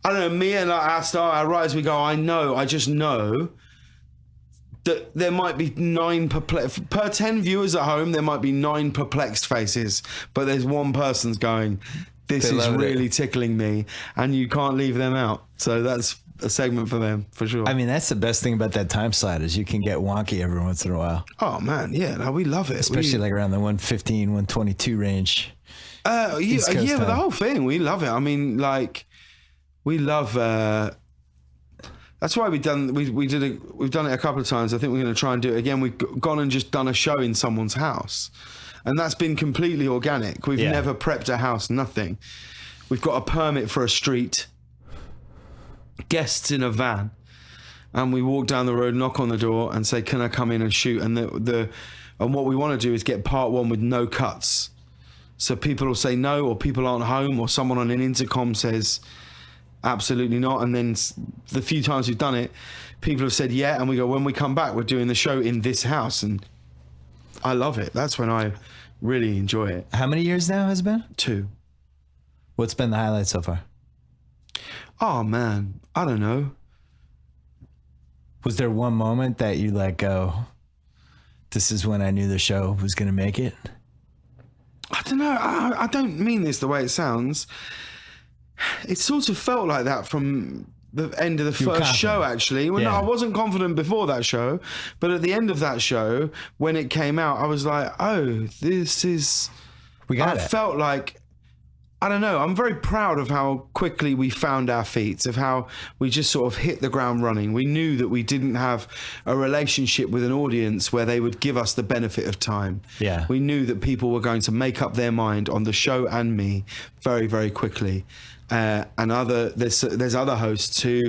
I don't know, me and our writers, we go, I just know that there might be 9 perplexed, per 10 viewers at home, there might be 9 perplexed faces, but there's one person's going, this is really tickling me, and you can't leave them out. So that's a segment for them, for sure. I mean, that's the best thing about that time slot is you can get wonky every once in a while. Oh man, yeah, no, we love it. Especially like around the 115, 122 range. Yeah, but the whole thing, we love it. I mean, like, we love. That's why we've done it a couple of times. I think we're going to try and do it again. We've gone and just done a show in someone's house, and that's been completely organic. We've never prepped a house, nothing. We've got a permit for a street, guests in a van, and we walk down the road, knock on the door, and say, "Can I come in and shoot?" And and what we want to do is get part 1 with no cuts. So people will say no, or people aren't home, or someone on an intercom says absolutely not. And then the few times we've done it, people have said yeah, and we go, when we come back, we're doing the show in this house. And I love it. That's when I really enjoy it. How many years now has it been? 2. What's been the highlight so far? Oh man, I don't know. Was there one moment that you let go? This is when I knew the show was going to make it. I don't know. I don't mean this the way it sounds. It sort of felt like that from the end of the first show, actually. Well, no, I wasn't confident before that show, but at the end of that show, when it came out, I was like, oh, this is... We got it. I felt like... I don't know. I'm very proud of how quickly we found our feet, of how we just sort of hit the ground running. We knew that we didn't have a relationship with an audience where they would give us the benefit of time. Yeah. We knew that people were going to make up their mind on the show and me very, very quickly. And there's other hosts who,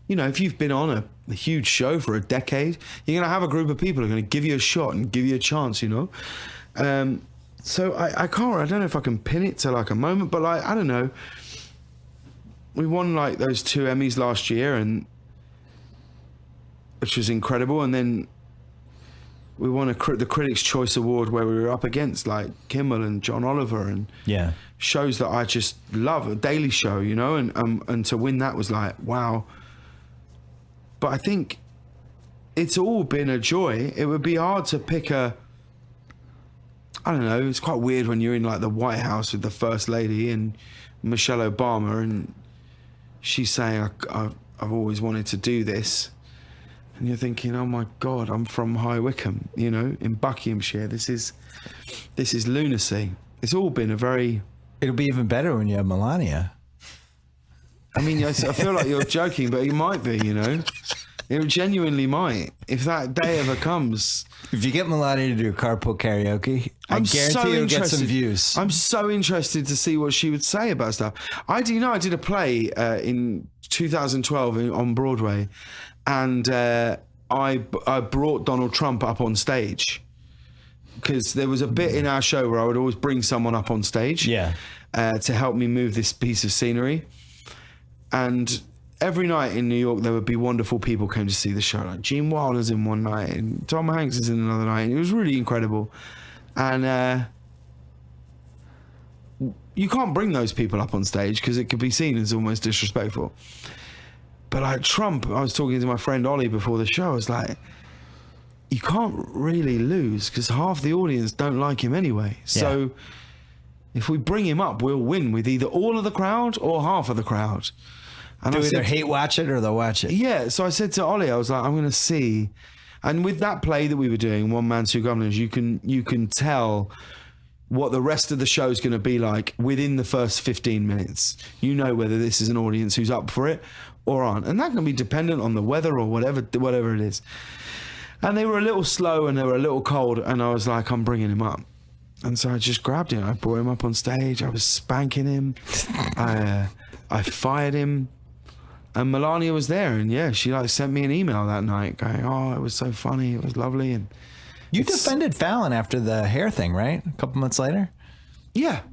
you know, if you've been on a huge show for a decade, you're going to have a group of people who are going to give you a shot and give you a chance, you know. So I don't know if I can pin it to like a moment, but like, I don't know. We won like those 2 Emmys last year, and which was incredible. And then we won the Critics' Choice Award, where we were up against like Kimmel and John Oliver and shows that I just love, a Daily Show, you know, and to win that was like, wow. But I think it's all been a joy. It would be hard to pick I don't know, it's quite weird when you're in like the White House with the First Lady and Michelle Obama, and she's saying, I've always wanted to do this. And you're thinking, oh my God, I'm from High Wycombe, you know, in Buckinghamshire. This is lunacy. It's all been a very... It'll be even better when you have Melania. I mean, I feel like you're joking, but it might be, you know. It genuinely might. If that day ever comes... If you get Melania to do carpool karaoke, I guarantee you'll get some views. I'm so interested to see what she would say about stuff. I did a play in 2012 on Broadway, and I brought Donald Trump up on stage, because there was a bit in our show where I would always bring someone up on stage to help me move this piece of scenery. And every night in New York, there would be wonderful people came to see the show. Like Gene Wilder's in one night, and Tom Hanks is in another night. And it was really incredible. And you can't bring those people up on stage because it could be seen as almost disrespectful. But like Trump, I was talking to my friend Ollie before the show. I was like, you can't really lose because half the audience don't like him anyway. So if we bring him up, we'll win with either all of the crowd or half of the crowd. And they'll either hate watch it or they'll watch it. Yeah, so I said to Ollie, I was like, I'm going to see. And with that play that we were doing, One Man, Two Governors, you can tell what the rest of the show is going to be like within the first 15 minutes. You know whether this is an audience who's up for it or aren't. And that can be dependent on the weather or whatever it is. And they were a little slow and they were a little cold. And I was like, I'm bringing him up. And so I just grabbed him. I brought him up on stage. I was spanking him. I fired him. And Melania was there, and she like sent me an email that night going, oh, it was so funny, it was lovely. And you defended Fallon after the hair thing, right? A couple months later? Yeah.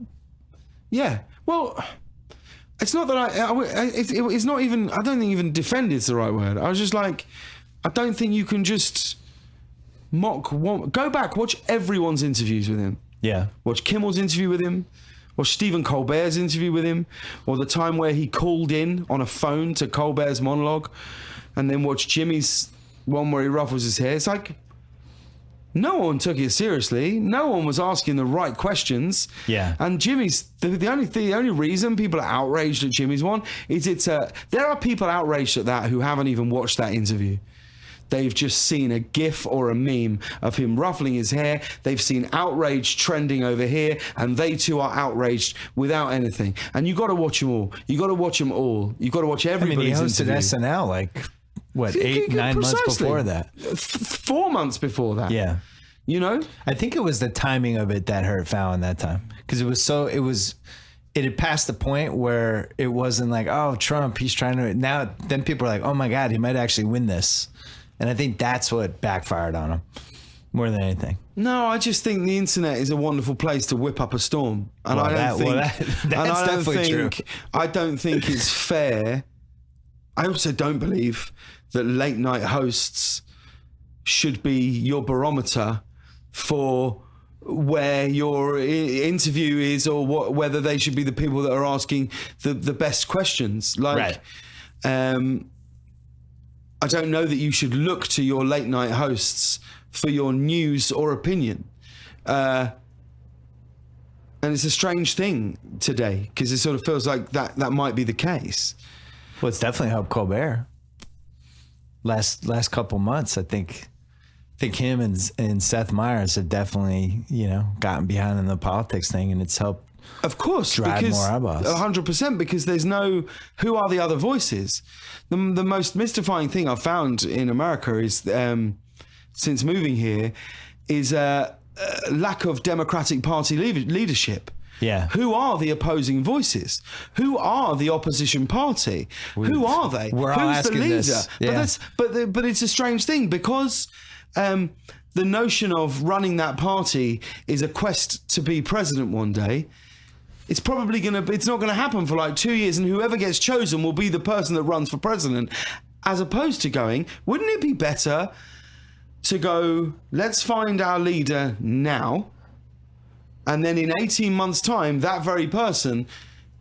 Well, it's not that it's not even, I don't think even defend is the right word. I was just like, I don't think you can just mock one. Go back, watch everyone's interviews with him. Yeah. Watch Kimmel's interview with him. Or Stephen Colbert's interview with him, or the time where he called in on a phone to Colbert's monologue, and then watch Jimmy's one where he ruffles his hair. It's like, no one took it seriously. No one was asking the right questions. Yeah. And Jimmy's, the only reason people are outraged at Jimmy's one is there are people outraged at that who haven't even watched that interview. They've just seen a GIF or a meme of him ruffling his hair. They've seen outrage trending over here, and they too are outraged without anything. And you got to watch them all. You got to watch them all. You got to watch everybody's interview. He hosted SNL like what, 8-9 months before that. 4 months before that. Yeah. You know, I think it was the timing of it that hurt Fallon that time, because it had passed the point where it wasn't like, oh, Trump, he's trying to. Now then people are like, oh my God, he might actually win this. And I think that's what backfired on him. more than anything. No, I just think the internet is a wonderful place to whip up a storm, and Well, I don't that's definitely true. I don't think it's fair. I also don't believe that late night hosts should be your barometer for where your interview is, or whether they should be the people that are asking the best questions. Like, I don't know that you should look to your late night hosts for your news or opinion. And it's a strange thing today, because it sort of feels like that might be the case. Well, it's definitely helped Colbert. Last couple months, I think him and Seth Meyers have definitely, gotten behind in the politics thing, and it's helped. Of course, drive because more eyeballs. 100%, because there's no, who are the other voices? The most mystifying thing I've found in America is, since moving here, is a lack of Democratic Party leadership. Yeah. Who are the opposing voices? Who are the opposition party? Who are they? We're all Who's the asking leader? this. Yeah. But it's a strange thing, because the notion of running that party is a quest to be president one day. It's not gonna happen for like 2 years, and whoever gets chosen will be the person that runs for president, as opposed to going, wouldn't it be better to go, let's find our leader now, and then in 18 months' time, that very person,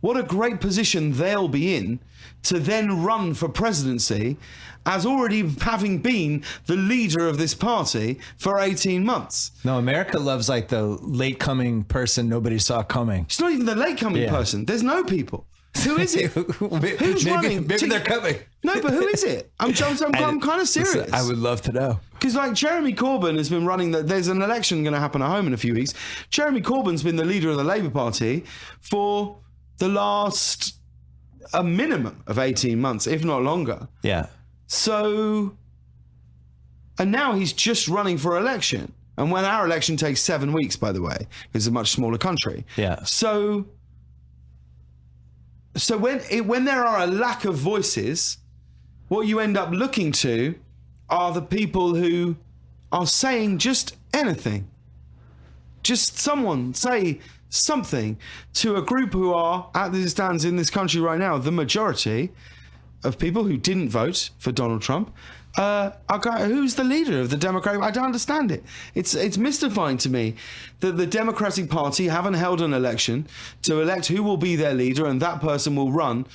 what a great position they'll be in to then run for presidency, as already having been the leader of this party for 18 months. No, America loves like the late coming person nobody saw coming. It's not even the late coming person. There's no people. Who is it? Who's running? Maybe they're coming. No, but who is it? I'm kind of serious. I would love to know. Because like Jeremy Corbyn has been running there's an election going to happen at home in a few weeks. Jeremy Corbyn's been the leader of the Labour Party for the last a minimum of 18 months, if not longer. Yeah. So, and now he's just running for election. And when our election takes 7 weeks, by the way, it's a much smaller country. Yeah. So when there are a lack of voices, what you end up looking to are the people who are saying just anything. Just someone say something to a group who are, as it stands in this country right now, the majority of people who didn't vote for Donald Trump. Who's the leader of the Democratic? I don't understand it. It's mystifying to me that the Democratic Party haven't held an election to elect who will be their leader, and that person will run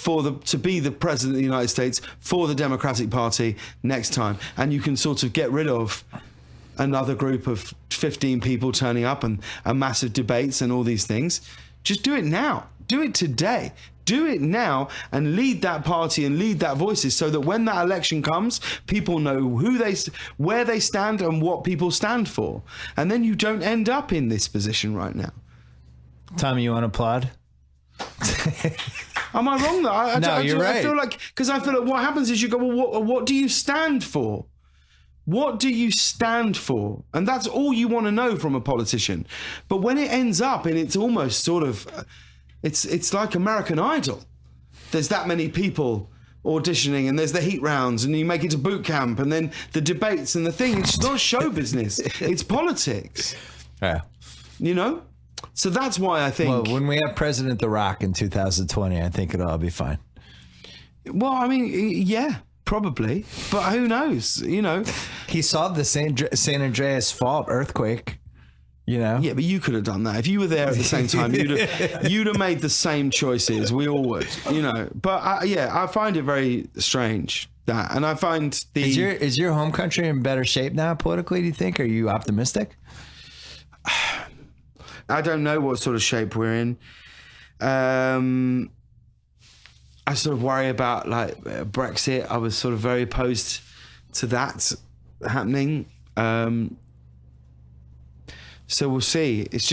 to be the president of the United States for the Democratic Party next time. And you can sort of get rid of another group of 15 people turning up and massive debates and all these things. Just do it now. Do it today. Do it now and lead that party and lead that voices, so that when that election comes, people know where they stand and what people stand for. And then you don't end up in this position right now. Tommy, you want to applaud? Am I wrong though? No, you're right. I feel like what happens is you go, well, what do you stand for? What do you stand for? And that's all you want to know from a politician. But when it ends up and it's almost sort of, it's like American Idol. There's that many people auditioning, and there's the heat rounds, and you make it to boot camp, and then the debates and the thing. It's not show business. It's politics. Yeah. You know? So that's why I think... Well, when we have President The Rock in 2020, I think it'll all be fine. Well, I mean, yeah, probably. But who knows? You know? He solved the San Andreas Fault earthquake. You know? Yeah, but you could have done that. If you were there at the same time, you'd have made the same choices. We all would, you know. But I find it very strange that, and I find is your home country in better shape now politically? Do you think? Are you optimistic? I don't know what sort of shape we're in. I sort of worry about like Brexit. I was sort of very opposed to that happening. So we'll see. It's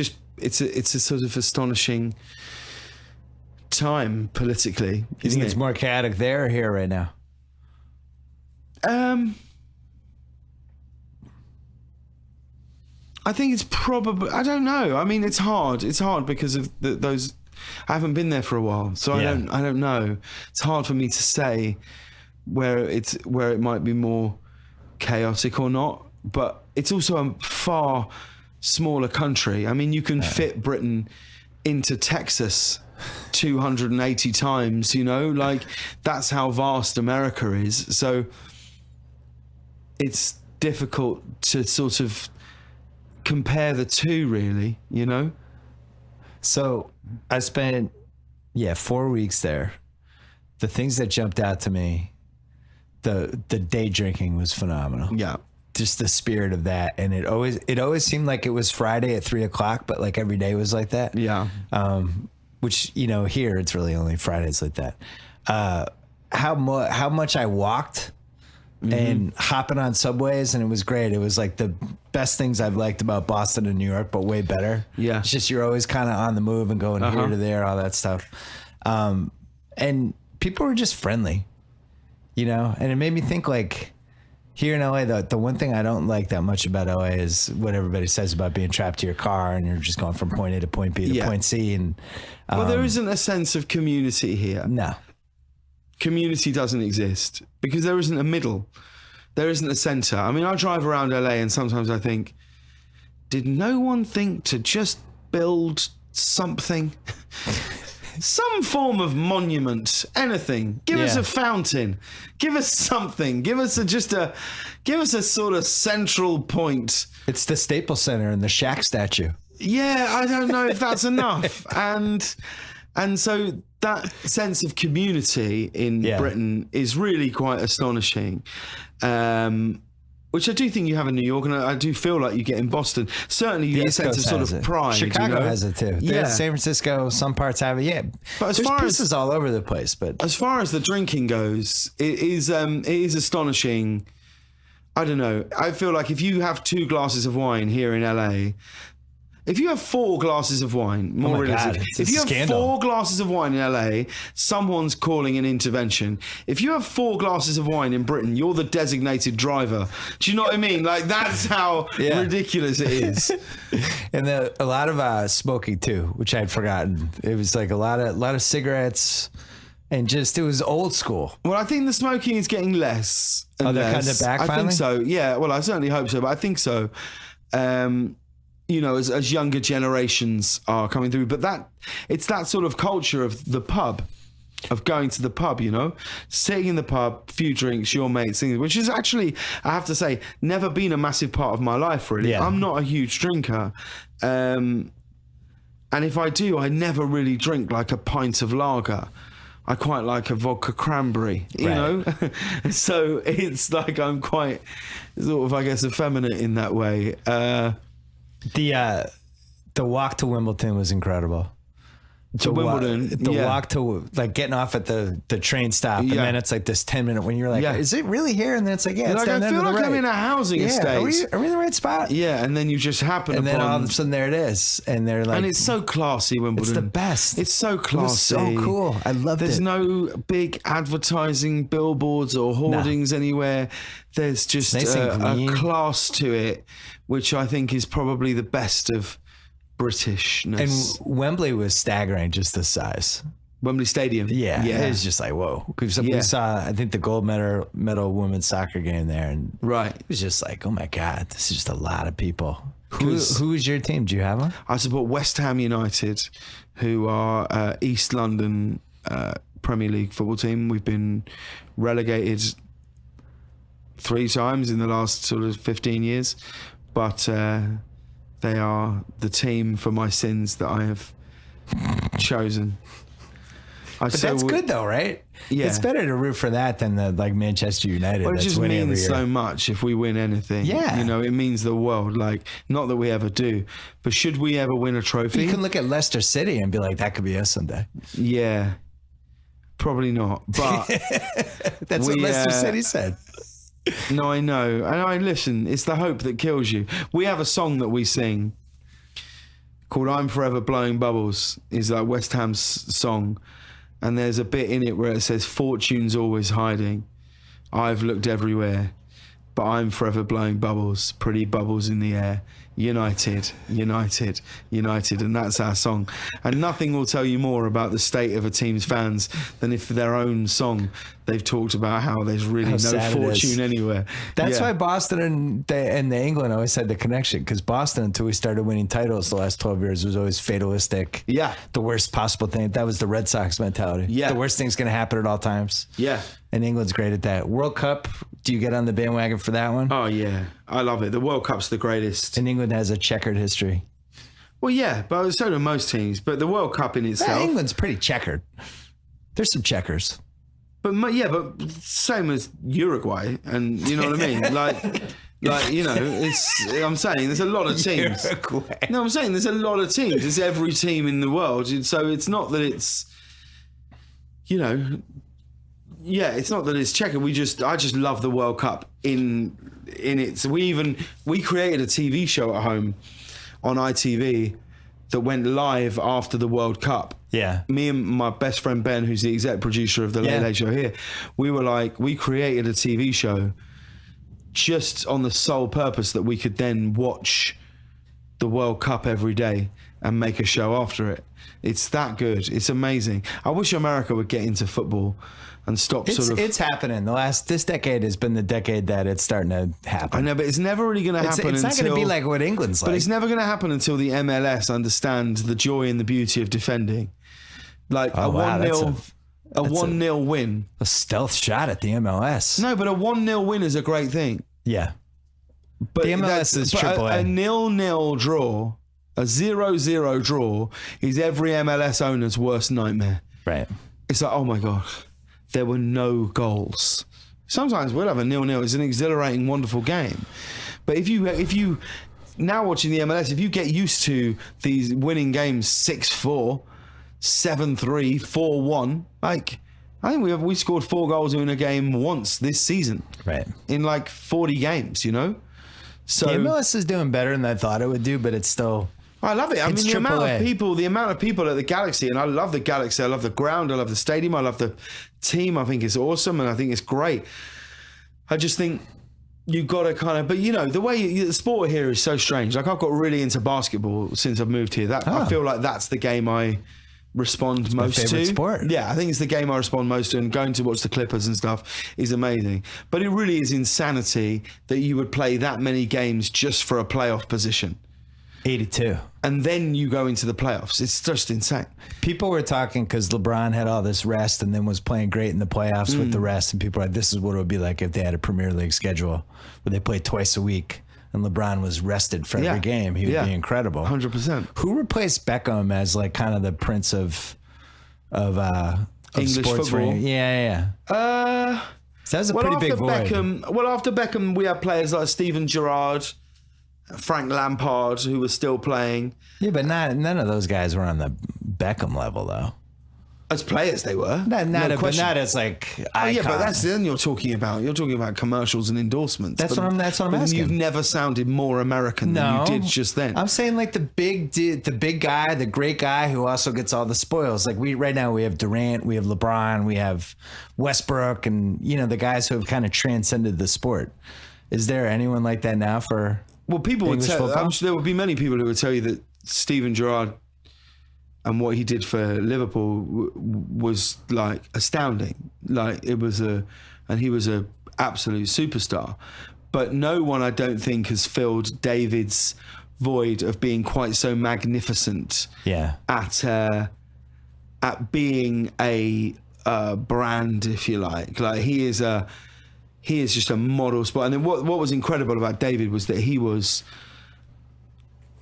a sort of astonishing time politically. You think it's more chaotic there or here right now? I think it's probably, I don't know. I mean, it's hard. It's hard because of those, I haven't been there for a while, so I don't know. It's hard for me to say where it might be more chaotic or not, but it's also a far smaller country. I mean, you can fit Britain into Texas 280 times, you know, like that's how vast America is. So it's difficult to sort of compare the two, really, you know? So I spent, 4 weeks there. The things that jumped out to me, the day drinking was phenomenal. Yeah. Just the spirit of that. And it always seemed like it was Friday at 3:00, but like every day was like that. Yeah. Which, you know, here it's really only Fridays like that. How much I walked and hopping on subways, and it was great. It was like the best things I've liked about Boston and New York, but way better. Yeah. It's just you're always kind of on the move and going here to there, all that stuff. And people were just friendly, you know, and it made me think like here in LA, the one thing I don't like that much about LA is what everybody says about being trapped to your car and you're just going from point A to point B to point C. And well, there isn't a sense of community here. No. Community doesn't exist because there isn't a middle. There isn't a center. I mean, I drive around LA and sometimes I think, did no one think to just build something? Some form of monument, anything. Give us a fountain. Give us something. Give us a sort of central point. It's the Staples Center and the Shaq statue. Yeah, I don't know if that's enough. And so that sense of community in Britain is really quite astonishing. Which I do think you have in New York, and I do feel like you get in Boston. Certainly you get a sense of sort of pride. Chicago has it too. Yeah. San Francisco, some parts have it. Yeah. But as there's far pieces all over the place. But as far as the drinking goes, it is astonishing. I don't know. I feel like if you have 2 glasses of wine here in LA, if you have 4 glasses of wine, more realistic. If you have 4 glasses of wine in LA, someone's calling an intervention. If you have 4 glasses of wine in Britain, you're the designated driver. Do you know what I mean? Like that's how ridiculous it is. And a lot of smoking too, which I'd forgotten. It was like a lot of cigarettes, and just it was old school. Well, I think the smoking is getting less. And they're kind of back. I think so. Yeah. Well, I certainly hope so, but I think so. You know, as younger generations are coming through, but it's that sort of culture of the pub, of going to the pub, you know, sitting in the pub, few drinks, your mates, things, which is actually, I have to say, never been a massive part of my life, really. Yeah. I'm not a huge drinker. And if I do, I never really drink like a pint of lager. I quite like a vodka cranberry, you know? So it's like I'm quite sort of, I guess, effeminate in that way. The walk to Wimbledon was incredible. To Wimbledon, the walk to like getting off at the train stop, and then it's like this 10-minute when you're like, is it really here? And then it's like, it's like, down I feel like I'm in a housing estate. Are we in the right spot? Yeah, and then you just happen and then all of a sudden there it is, and they're like, and it's so classy, Wimbledon. It's the best. It's so classy. It was so cool. I loved it. There's no big advertising billboards or hoardings anywhere. There's just a class to it, which I think is probably the best of Britishness. And Wembley was staggering, just the size. Wembley Stadium. Yeah. It was just like, whoa. We saw, I think, the gold medal women's soccer game there. And it was just like, oh my God, this is just a lot of people. Who is your team? Do you have one? I support West Ham United, who are East London Premier League football team. We've been relegated 3 times in the last sort of 15 years. But they are the team for my sins that I have chosen. But that's good though, right? Yeah. It's better to root for that than like Manchester United. Well, it just means so much if we win anything. Yeah. You know, it means the world. Like, not that we ever do, but should we ever win a trophy? You can look at Leicester City and be like, that could be us someday. Yeah. Probably not. But that's what Leicester City said. No, I know. And listen, it's the hope that kills you. We have a song that we sing called I'm Forever Blowing Bubbles. Is like West Ham's song. And there's a bit in it where it says, fortune's always hiding. I've looked everywhere, but I'm forever blowing bubbles, pretty bubbles in the air. United, United, United, and that's our song. And nothing will tell you more about the state of a team's fans than if their own song they've talked about how there's really no fortune anywhere. That's why Boston and the England always had the connection, because Boston, until we started winning titles the last 12 years, was always fatalistic. Yeah. The worst possible thing. That was the Red Sox mentality. Yeah. The worst thing's going to happen at all times. Yeah. And England's great at that. World Cup, do you get on the bandwagon for that one? Oh, yeah. I love it. The World Cup's the greatest. And England has a checkered history. Well, yeah, but so do most teams. But the World Cup in itself... England's pretty checkered. There's some checkers. But same as Uruguay, and you know what I mean? like you know, I'm saying there's a lot of teams. Uruguay. No, I'm saying there's a lot of teams. It's every team in the world. So it's not that it's, you know... Yeah, it's not that it's checkered. I just love the World Cup in it. We created a TV show at home on ITV that went live after the World Cup. Yeah. Me and my best friend Ben, who's the exec producer of the Late Late Show here, we created a TV show just on the sole purpose that we could then watch the World Cup every day and make a show after it. It's that good. It's amazing. I wish America would get into football and stop It's happening. This decade has been the decade that it's starting to happen. I know, but it's never really going to happen. It's not going to be like what England's like. But it's never going to happen until the MLS understand the joy and the beauty of defending. Like a 1-0 win. A stealth shot at the MLS. No, but a 1-0 win is a great thing. Yeah. But the MLS is AAA. A 0-0 draw, a 0-0 draw is every MLS owner's worst nightmare. Right. It's like, oh my God, there were no goals. Sometimes we'll have a 0-0. It's an exhilarating, wonderful game. But if you now watching the MLS, if you get used to these winning games 6-4, 7-3, 4-1, like I think we scored 4 goals in a game once this season. Right. In like 40 games, you know? So the MLS is doing better than I thought it would do, but it's still... I love it. I mean, the amount of people at the Galaxy, and I love the Galaxy. I love the ground. I love the stadium. I love the team. I think it's awesome, and I think it's great. I just think you've got to kind of, but you know, the way the sport here is so strange. Like I've got really into basketball since I've moved here. I feel like that's the game I respond most to. My favorite sport. Yeah, I think it's the game I respond most to, and going to watch the Clippers and stuff is amazing. But it really is insanity that you would play that many games just for a playoff position. 82. And then you go into the playoffs. It's just insane. People were talking because LeBron had all this rest and then was playing great in the playoffs with the rest. And people are like, this is what it would be like if they had a Premier League schedule where they played twice a week and LeBron was rested for every game. He would be incredible. 100%. Who replaced Beckham as like kind of the prince of English sports football? Yeah. That was a pretty big void. After Beckham, we had players like Steven Gerrard, Frank Lampard, who was still playing. Yeah, but none of those guys were on the Beckham level, though. As players, they were. But not as like icon. Yeah, but that's then you're talking about commercials and endorsements. That's what I'm asking. You've never sounded more American than you did just then. I'm saying like the big guy, the great guy who also gets all the spoils. Like right now we have Durant, we have LeBron, we have Westbrook, and you know the guys who have kind of transcended the sport. Is there anyone like that now for? Well, people would tell. I'm sure there would be many people who would tell you that Steven Gerrard and what he did for Liverpool was like astounding. Like he was a absolute superstar. But no one, I don't think, has filled David's void of being quite so magnificent. Yeah. At being a brand, if you like. Like he is just a model spot. And then what was incredible about David was that he was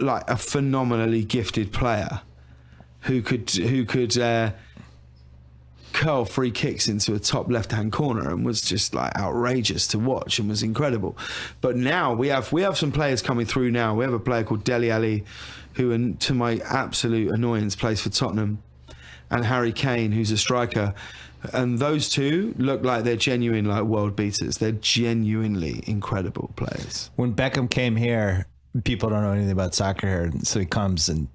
like a phenomenally gifted player who could curl free kicks into a top left-hand corner and was just like outrageous to watch and was incredible. But now we have some players coming through now. We have a player called Dele Alli who, to my absolute annoyance, plays for Tottenham, and Harry Kane, who's a striker. And those two look like they're genuine like world beaters. They're genuinely incredible players. When Beckham came here, people don't know anything about soccer here, so he comes and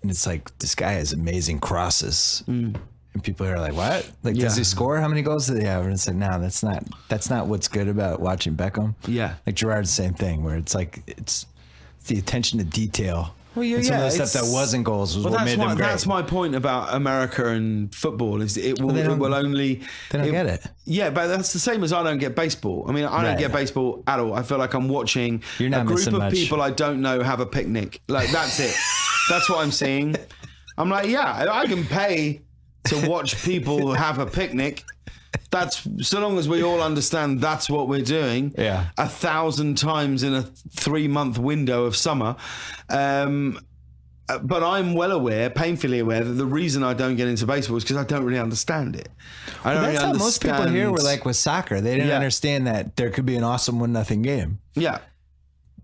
it's like, this guy has amazing crosses. And people are like, what? Like, does he score? How many goals did he have? And it's like, no, that's not what's good about watching Beckham. Yeah. Like Gerrard's the same thing, where it's like, it's the attention to detail. Well, yeah, and some of the stuff that wasn't goals was what made them great. That's my point about America and football is it will only... They don't get it. Yeah, but that's the same as I don't get baseball. I mean, I don't get baseball at all. I feel like I'm watching a group of people I don't know have a picnic. Like, that's it. That's what I'm seeing. I'm like, yeah, I can pay to watch people have a picnic. That's so long as we all understand that's what we're doing. Yeah, 1,000 times in a 3-month window of summer. But I'm well aware, painfully aware, that the reason I don't get into baseball is because I don't really understand it. That's how most people here were like with soccer. They didn't understand that there could be an awesome 1-0 game. Yeah.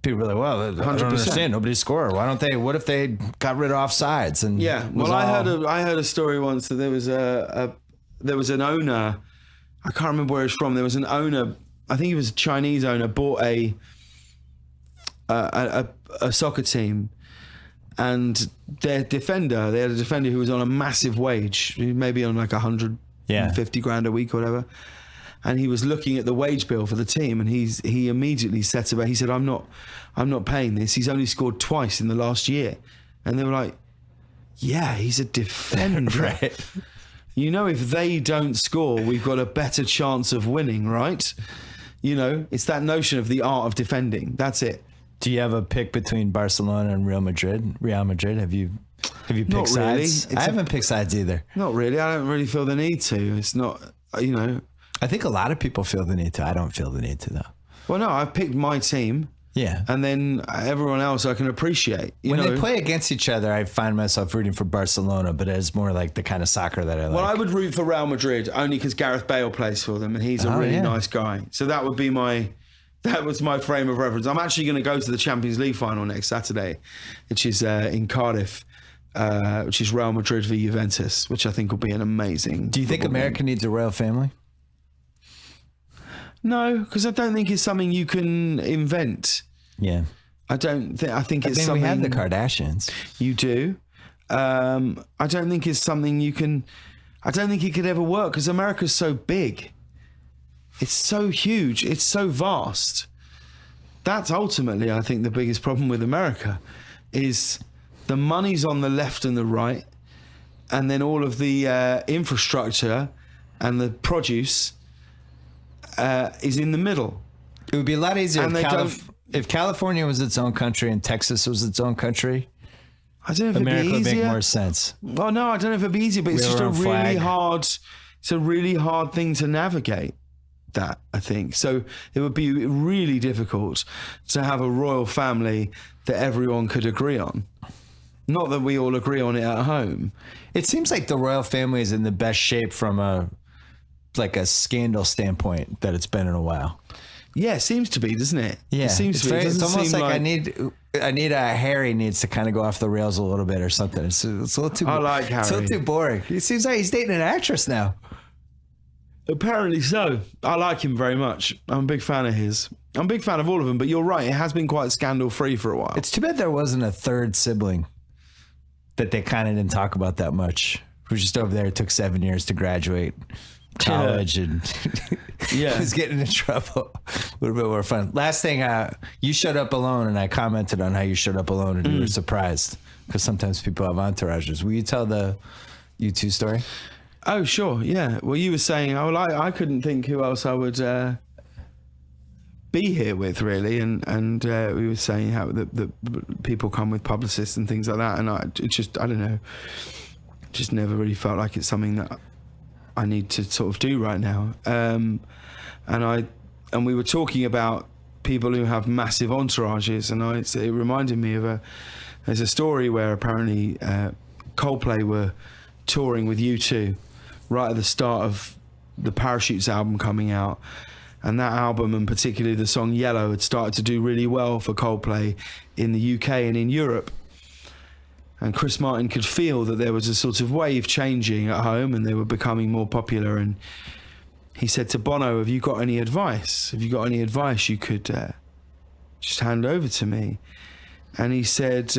People were like, well, I don't understand. Nobody scored. Why don't they? What if they got rid of offsides? And I heard a story once that there was an owner. I can't remember where it's from. There was an owner. I think he was a Chinese owner. Bought a soccer team, and they had a defender who was on a massive wage, maybe on like 150 grand a week or whatever. And he was looking at the wage bill for the team, and he immediately set about. He said, "I'm not paying this. He's only scored twice in the last year." And they were like, "Yeah, he's a defender." Right. You know, if they don't score, we've got a better chance of winning, right? You know, it's that notion of the art of defending. That's it. Do you have a pick between Barcelona and Real Madrid? Have you picked sides? Really. I haven't picked sides either. Not really. I don't really feel the need to. It's not, you know. I think a lot of people feel the need to. I don't feel the need to, though. Well, no, I've picked my team. Yeah. And then everyone else I can appreciate. When they play against each other, I find myself rooting for Barcelona, but it's more like the kind of soccer that I like. Well, I would root for Real Madrid only because Gareth Bale plays for them and he's a really nice guy. So that was my frame of reference. I'm actually going to go to the Champions League final next Saturday, which is in Cardiff, which is Real Madrid v Juventus, which I think will be an amazing. Do you think America needs a royal family? No, because I don't think it's something you can invent. Yeah. I think it's something... we have the Kardashians. You do. I don't think it's something you can... I don't think it could ever work because America's so big. It's so huge. It's so vast. That's ultimately, I think, the biggest problem with America is the money's on the left and the right, and then all of the infrastructure and the produce... is in the middle. It would be a lot easier if California was its own country and Texas was its own country. I don't know if America it'd be easier. would make more sense. Well, no, I don't know if it'd be easier, but it's just a really hard thing to navigate. That I think so. It would be really difficult to have a royal family that everyone could agree on. Not that we all agree on it at home. It seems like the royal family is in the best shape from a scandal standpoint that it's been in a while. Yeah, it seems to be, doesn't it? Yeah, it seems to be. It's almost like I need Harry needs to kind of go off the rails a little bit or something. It's a little too. I like Harry. It's a little too boring. It seems like he's dating an actress now. Apparently so. I like him very much. I'm a big fan of his. I'm a big fan of all of them. But you're right. It has been quite scandal free for a while. It's too bad there wasn't a third sibling that they kind of didn't talk about that much. Who's just over there. It took 7 years to graduate college and was getting in trouble. A little bit more fun. Last thing, you showed up alone, and I commented on how you showed up alone, and you were surprised because sometimes people have entourages. Will you tell the U2 story? Oh, sure, yeah. Well, you were saying, I couldn't think who else I would be here with, really, and we were saying how the people come with publicists and things like that, and I don't know, just never really felt like it's something that I need to sort of do right now. And we were talking about people who have massive entourages, and it reminded me of there's a story where apparently Coldplay were touring with U2 right at the start of the Parachutes album coming out, and that album, and particularly the song Yellow, had started to do really well for Coldplay in the UK and in Europe. And Chris Martin could feel that there was a sort of wave changing at home and they were becoming more popular. And he said to Bono, have you got any advice? Have you got any advice you could just hand over to me? And he said,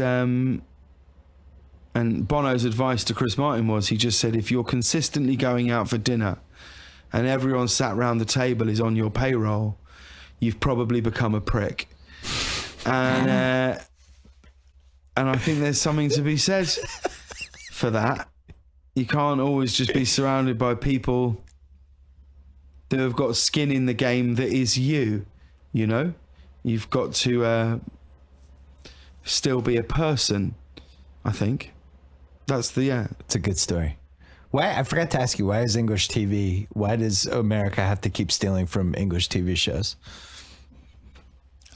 And Bono's advice to Chris Martin was, he just said, if you're consistently going out for dinner and everyone sat around the table is on your payroll, you've probably become a prick. And I think there's something to be said for that. You can't always just be surrounded by people that have got skin in the game that is you, you know? You've got to still be a person, I think. It's a good story. Why, I forgot to ask you, why does America have to keep stealing from English TV shows?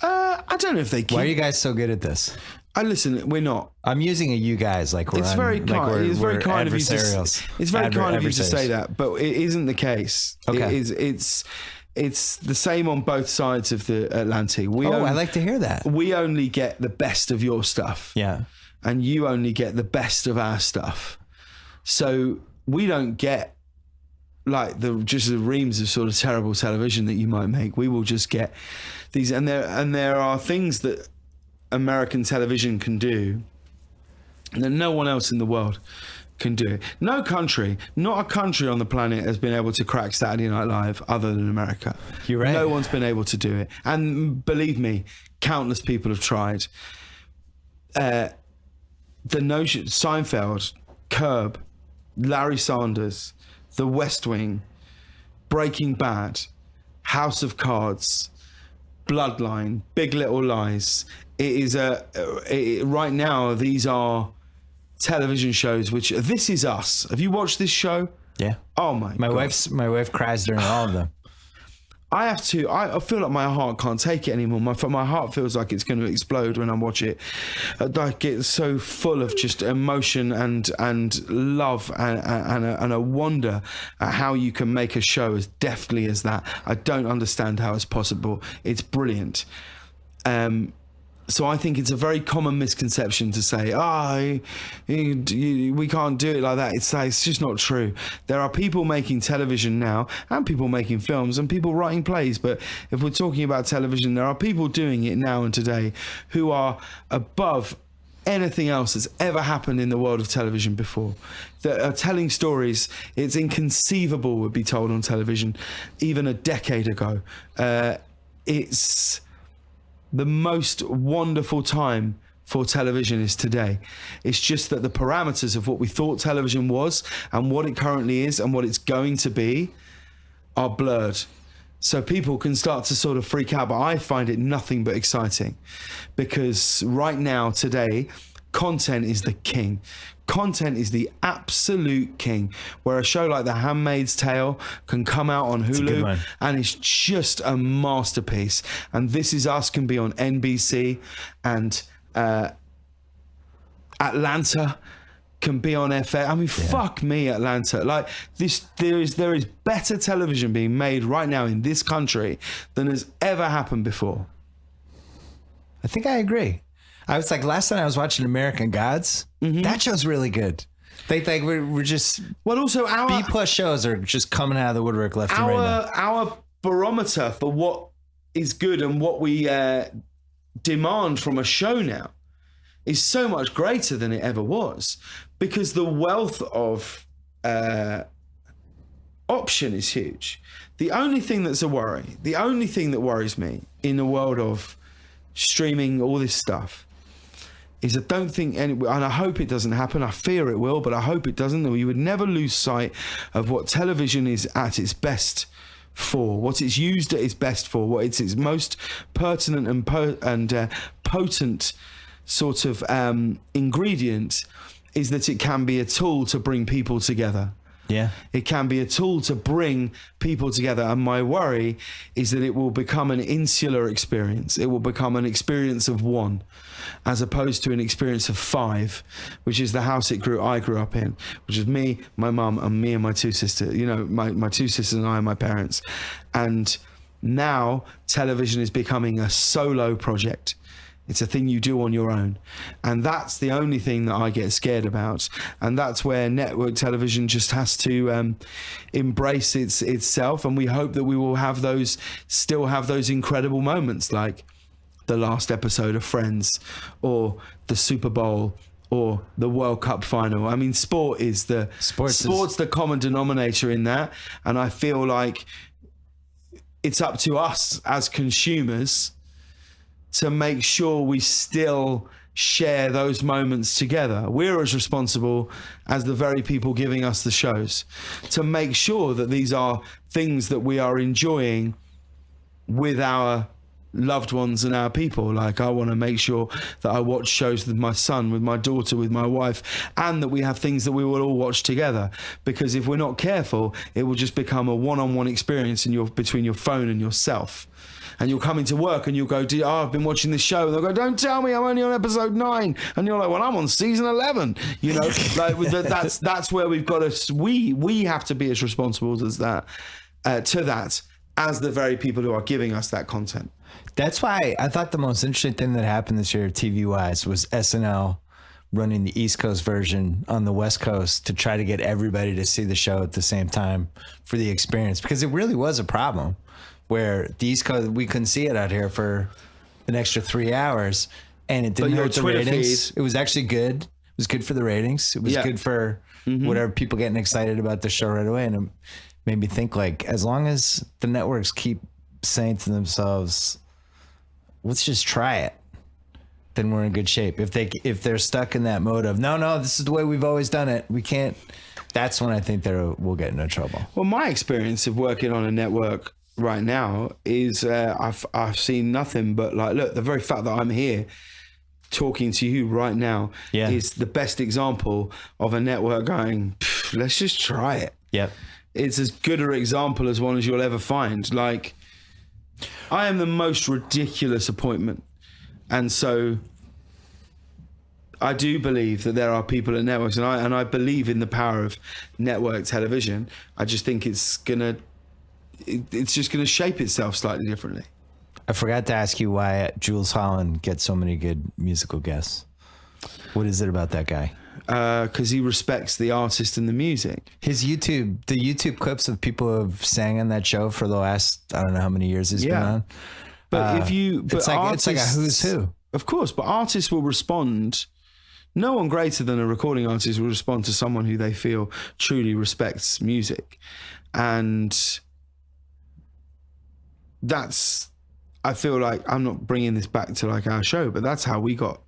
I don't know if they keep... Why are you guys so good at this? Listen, we're not. I'm using a you guys like we're It's very kind. It's very kind of you to. It's very kind of you to say that, but it isn't the case. Okay. It's the same on both sides of the Atlantic. I like to hear that. We only get the best of your stuff. Yeah. And you only get the best of our stuff. So we don't get like just the reams of sort of terrible television that you might make. We will just get these, and there are things that American television can do that no one else in the world can do. No country, not a country on the planet has been able to crack Saturday Night Live other than America. You're right. No one's been able to do it. And believe me, countless people have tried. The notion, Seinfeld, Curb, Larry Sanders, The West Wing, Breaking Bad, House of Cards, Bloodline, Big Little Lies. It is right now, these are television shows which, This Is Us. Have you watched this show? Yeah. Oh my God. My wife cries during all of them. I feel like my heart can't take it anymore. My heart feels like it's going to explode when I watch it. Like it's so full of just emotion and love and a wonder at how you can make a show as deftly as that. I don't understand how it's possible. It's brilliant. So I think it's a very common misconception to say, we can't do it like that. It's just not true. There are people making television now and people making films and people writing plays. But if we're talking about television, there are people doing it now and today who are above anything else that's ever happened in the world of television before, that are telling stories it's inconceivable would be told on television even a decade ago. It's the most wonderful time for television is today. It's just that the parameters of what we thought television was and what it currently is and what it's going to be are blurred. So people can start to sort of freak out, but I find it nothing but exciting because right now, today, content is the king. Content is the absolute king, where a show like The Handmaid's Tale can come out on Hulu and it's just a masterpiece. And This Is Us can be on NBC, and Atlanta can be on FX. I mean, fuck me, Atlanta. Like this, there is better television being made right now in this country than has ever happened before. I think I agree. I was like, last time I was watching American Gods, that show's really good. We're just... Well, also our... B+ shows are just coming out of the woodwork left and right now. Our barometer for what is good and what we demand from a show now is so much greater than it ever was, because the wealth of option is huge. The only thing that's a worry, the only thing that worries me in the world of streaming, all this stuff, is I don't think and I hope it doesn't happen. I fear it will, but I hope it doesn't. That we would never lose sight of what television is at its best for, what it's used at its best for, what it's its most pertinent and potent sort of ingredient is that it can be a tool to bring people together. Yeah. It can be a tool to bring people together. And my worry is that it will become an insular experience. It will become an experience of one, as opposed to an experience of five, which is the house I grew up in, which is me, my mum, and me and my two sisters, my two sisters and I and my parents. And now television is becoming a solo project. It's a thing you do on your own. And that's the only thing that I get scared about. And that's where network television just has to embrace itself. And we hope that we will still have those incredible moments like the last episode of Friends or the Super Bowl or the World Cup final. I mean, sport's the common denominator in that, and I feel like it's up to us as consumers to make sure we still share those moments together. We're as responsible as the very people giving us the shows to make sure that these are things that we are enjoying with our loved ones and our people. Like, I want to make sure that I watch shows with my son, with my daughter, with my wife, and that we have things that we will all watch together. Because if we're not careful, it will just become a one-on-one experience between your phone and yourself. And you'll come into work and you'll go, I've been watching this show. And they'll go, don't tell me, I'm only on episode 9. And you're like, well, I'm on season 11. You know, like that's where we've got to, we have to be as responsible as that, to that, as the very people who are giving us that content. That's why I thought the most interesting thing that happened this year TV-wise was SNL running the East Coast version on the West Coast to try to get everybody to see the show at the same time for the experience. Because it really was a problem where the East Coast, we couldn't see it out here for an extra 3 hours, and it didn't hurt the ratings. It was actually good. It was good for the ratings. It was good for whatever people getting excited about the show right away. And it made me think, like, as long as the networks keep saying to themselves, let's just try it, then we're in good shape. If they're stuck in that mode of no, this is the way we've always done it, we can't. That's when I think we'll get into trouble. Well, my experience of working on a network right now is I've seen nothing but, like, look, the very fact that I'm here talking to you right now is the best example of a network going, let's just try it. Yep. It's as good an example as one as you'll ever find. Like, I am the most ridiculous appointment. And so I do believe that there are people at networks, and I believe in the power of network television. I just think it's just gonna shape itself slightly differently. I forgot to ask you why Jules Holland gets so many good musical guests. What is it about that guy? Because he respects the artist and the music. The YouTube clips of people who have sang on that show for the last, I don't know how many years it's been on. But it's like a who's who. Of course, but artists will respond. No one greater than a recording artist will respond to someone who they feel truly respects music. And I feel like, I'm not bringing this back to like our show, but that's how we got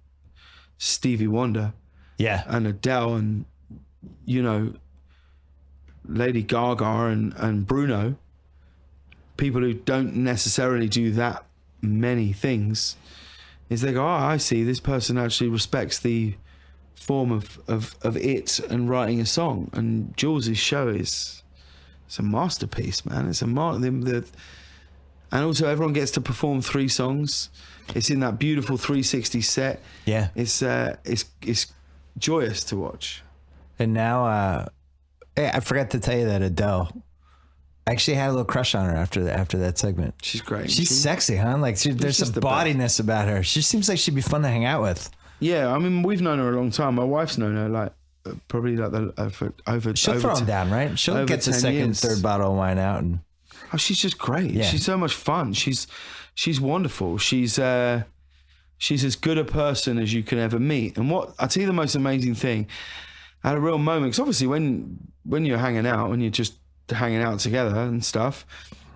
Stevie Wonder. Yeah. And Adele and, you know, Lady Gaga and Bruno. People who don't necessarily do that many things, is they go, I see, this person actually respects the form of it and writing a song. And Jules' show it's a masterpiece, man. It's and also everyone gets to perform 3 songs. It's in that beautiful 360 set. Yeah. It's joyous to watch. And now, I forgot to tell you that Adele, I actually had a little crush on her after that segment. She's great. She's sexy, huh? Like, there's some bodiness about her. She seems like she'd be fun to hang out with. Yeah, I mean, we've known her a long time. My wife's known her like probably like over. She'll throw them down, right? She'll get the second, third bottle of wine out, and she's just great. Yeah. She's so much fun. She's wonderful. She's as good a person as you can ever meet. And what I tell you, the most amazing thing, I had a real moment, because obviously when you're hanging out and you're just hanging out together and stuff,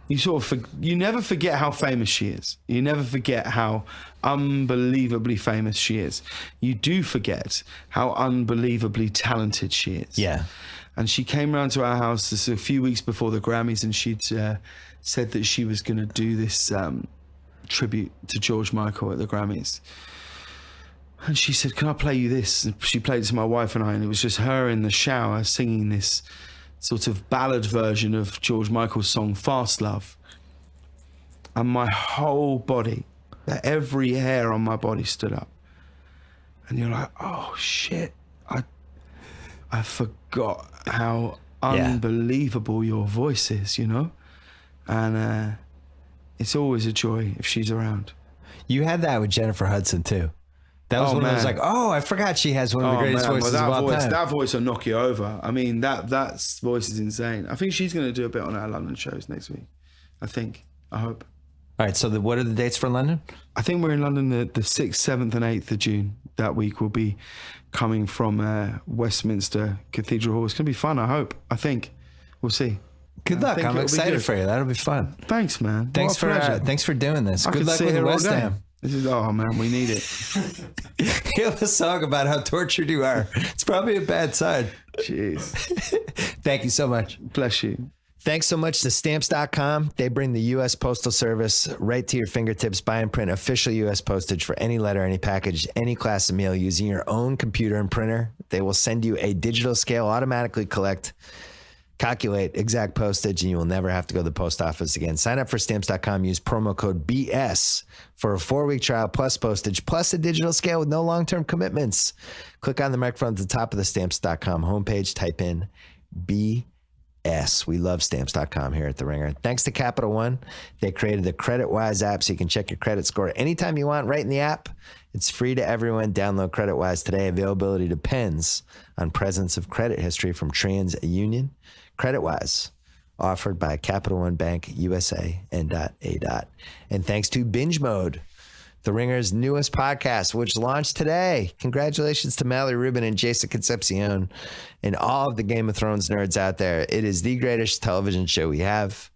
you never forget how famous she is. You never forget how unbelievably famous she is. You do forget how unbelievably talented she is. Yeah. And she came round to our house this a few weeks before the Grammys, and she'd said that she was going to do this tribute to George Michael at the Grammys. And she said, can I play you this? And she played it to my wife and I, and it was just her in the shower singing this sort of ballad version of George Michael's song Fast Love. And my whole body, every hair on my body stood up. And you're like, oh shit, I forgot how unbelievable your voice is, you know? And it's always a joy if she's around. You had that with Jennifer Hudson too. That was when I was like, oh, I forgot she has one of the greatest voices of all time. That voice will knock you over. I mean, that voice is insane. I think she's going to do a bit on our London shows next week. I hope. All right, so what are the dates for London? I think we're in London the 6th, 7th and 8th of June. that week will be coming from Westminster Cathedral Hall. It's going to be fun, I think. We'll see. Good luck. I'm excited for you. That'll be fun. Thanks, man. Thanks for doing this. Good luck with West Ham. Oh man, we need it. You have a song about how tortured you are. It's probably a bad sign. Jeez. Thank you so much. Bless you. Thanks so much to Stamps.com. They bring the U.S. Postal Service right to your fingertips. Buy and print official U.S. postage for any letter, any package, any class of mail using your own computer and printer. They will send you a digital scale, automatically calculate exact postage, and you will never have to go to the post office again. Sign up for Stamps.com. Use promo code BS for a 4-week trial plus postage plus a digital scale with no long-term commitments. Click on the microphone at the top of the Stamps.com homepage. Type in BS. We love Stamps.com here at The Ringer. Thanks to Capital One. They created the CreditWise app so you can check your credit score anytime you want right in the app. It's free to everyone. Download CreditWise today. Availability depends on presence of credit history from TransUnion. CreditWise, offered by Capital One Bank, USA, N.A. And thanks to Binge Mode, The Ringer's newest podcast, which launched today. Congratulations to Mallory Rubin and Jason Concepcion and all of the Game of Thrones nerds out there. It is the greatest television show we have.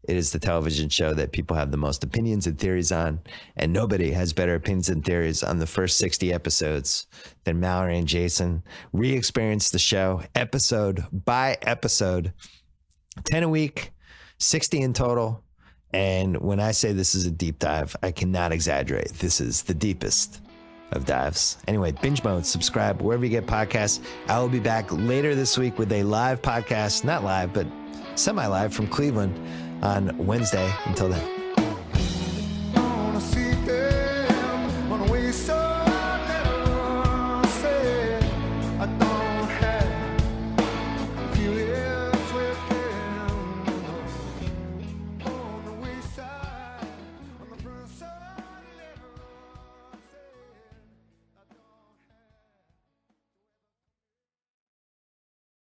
It is the television show that people have the most opinions and theories on, and nobody has better opinions and theories on the first 60 episodes than Mallory and Jason. Re-experience the show episode by episode, 10 a week, 60 in total. And when I say this is a deep dive, I cannot exaggerate. This is the deepest of dives. Anyway, Binge Mode, subscribe wherever you get podcasts. I will be back later this week with a live podcast, not live, but semi-live from Cleveland on Wednesday. Until then.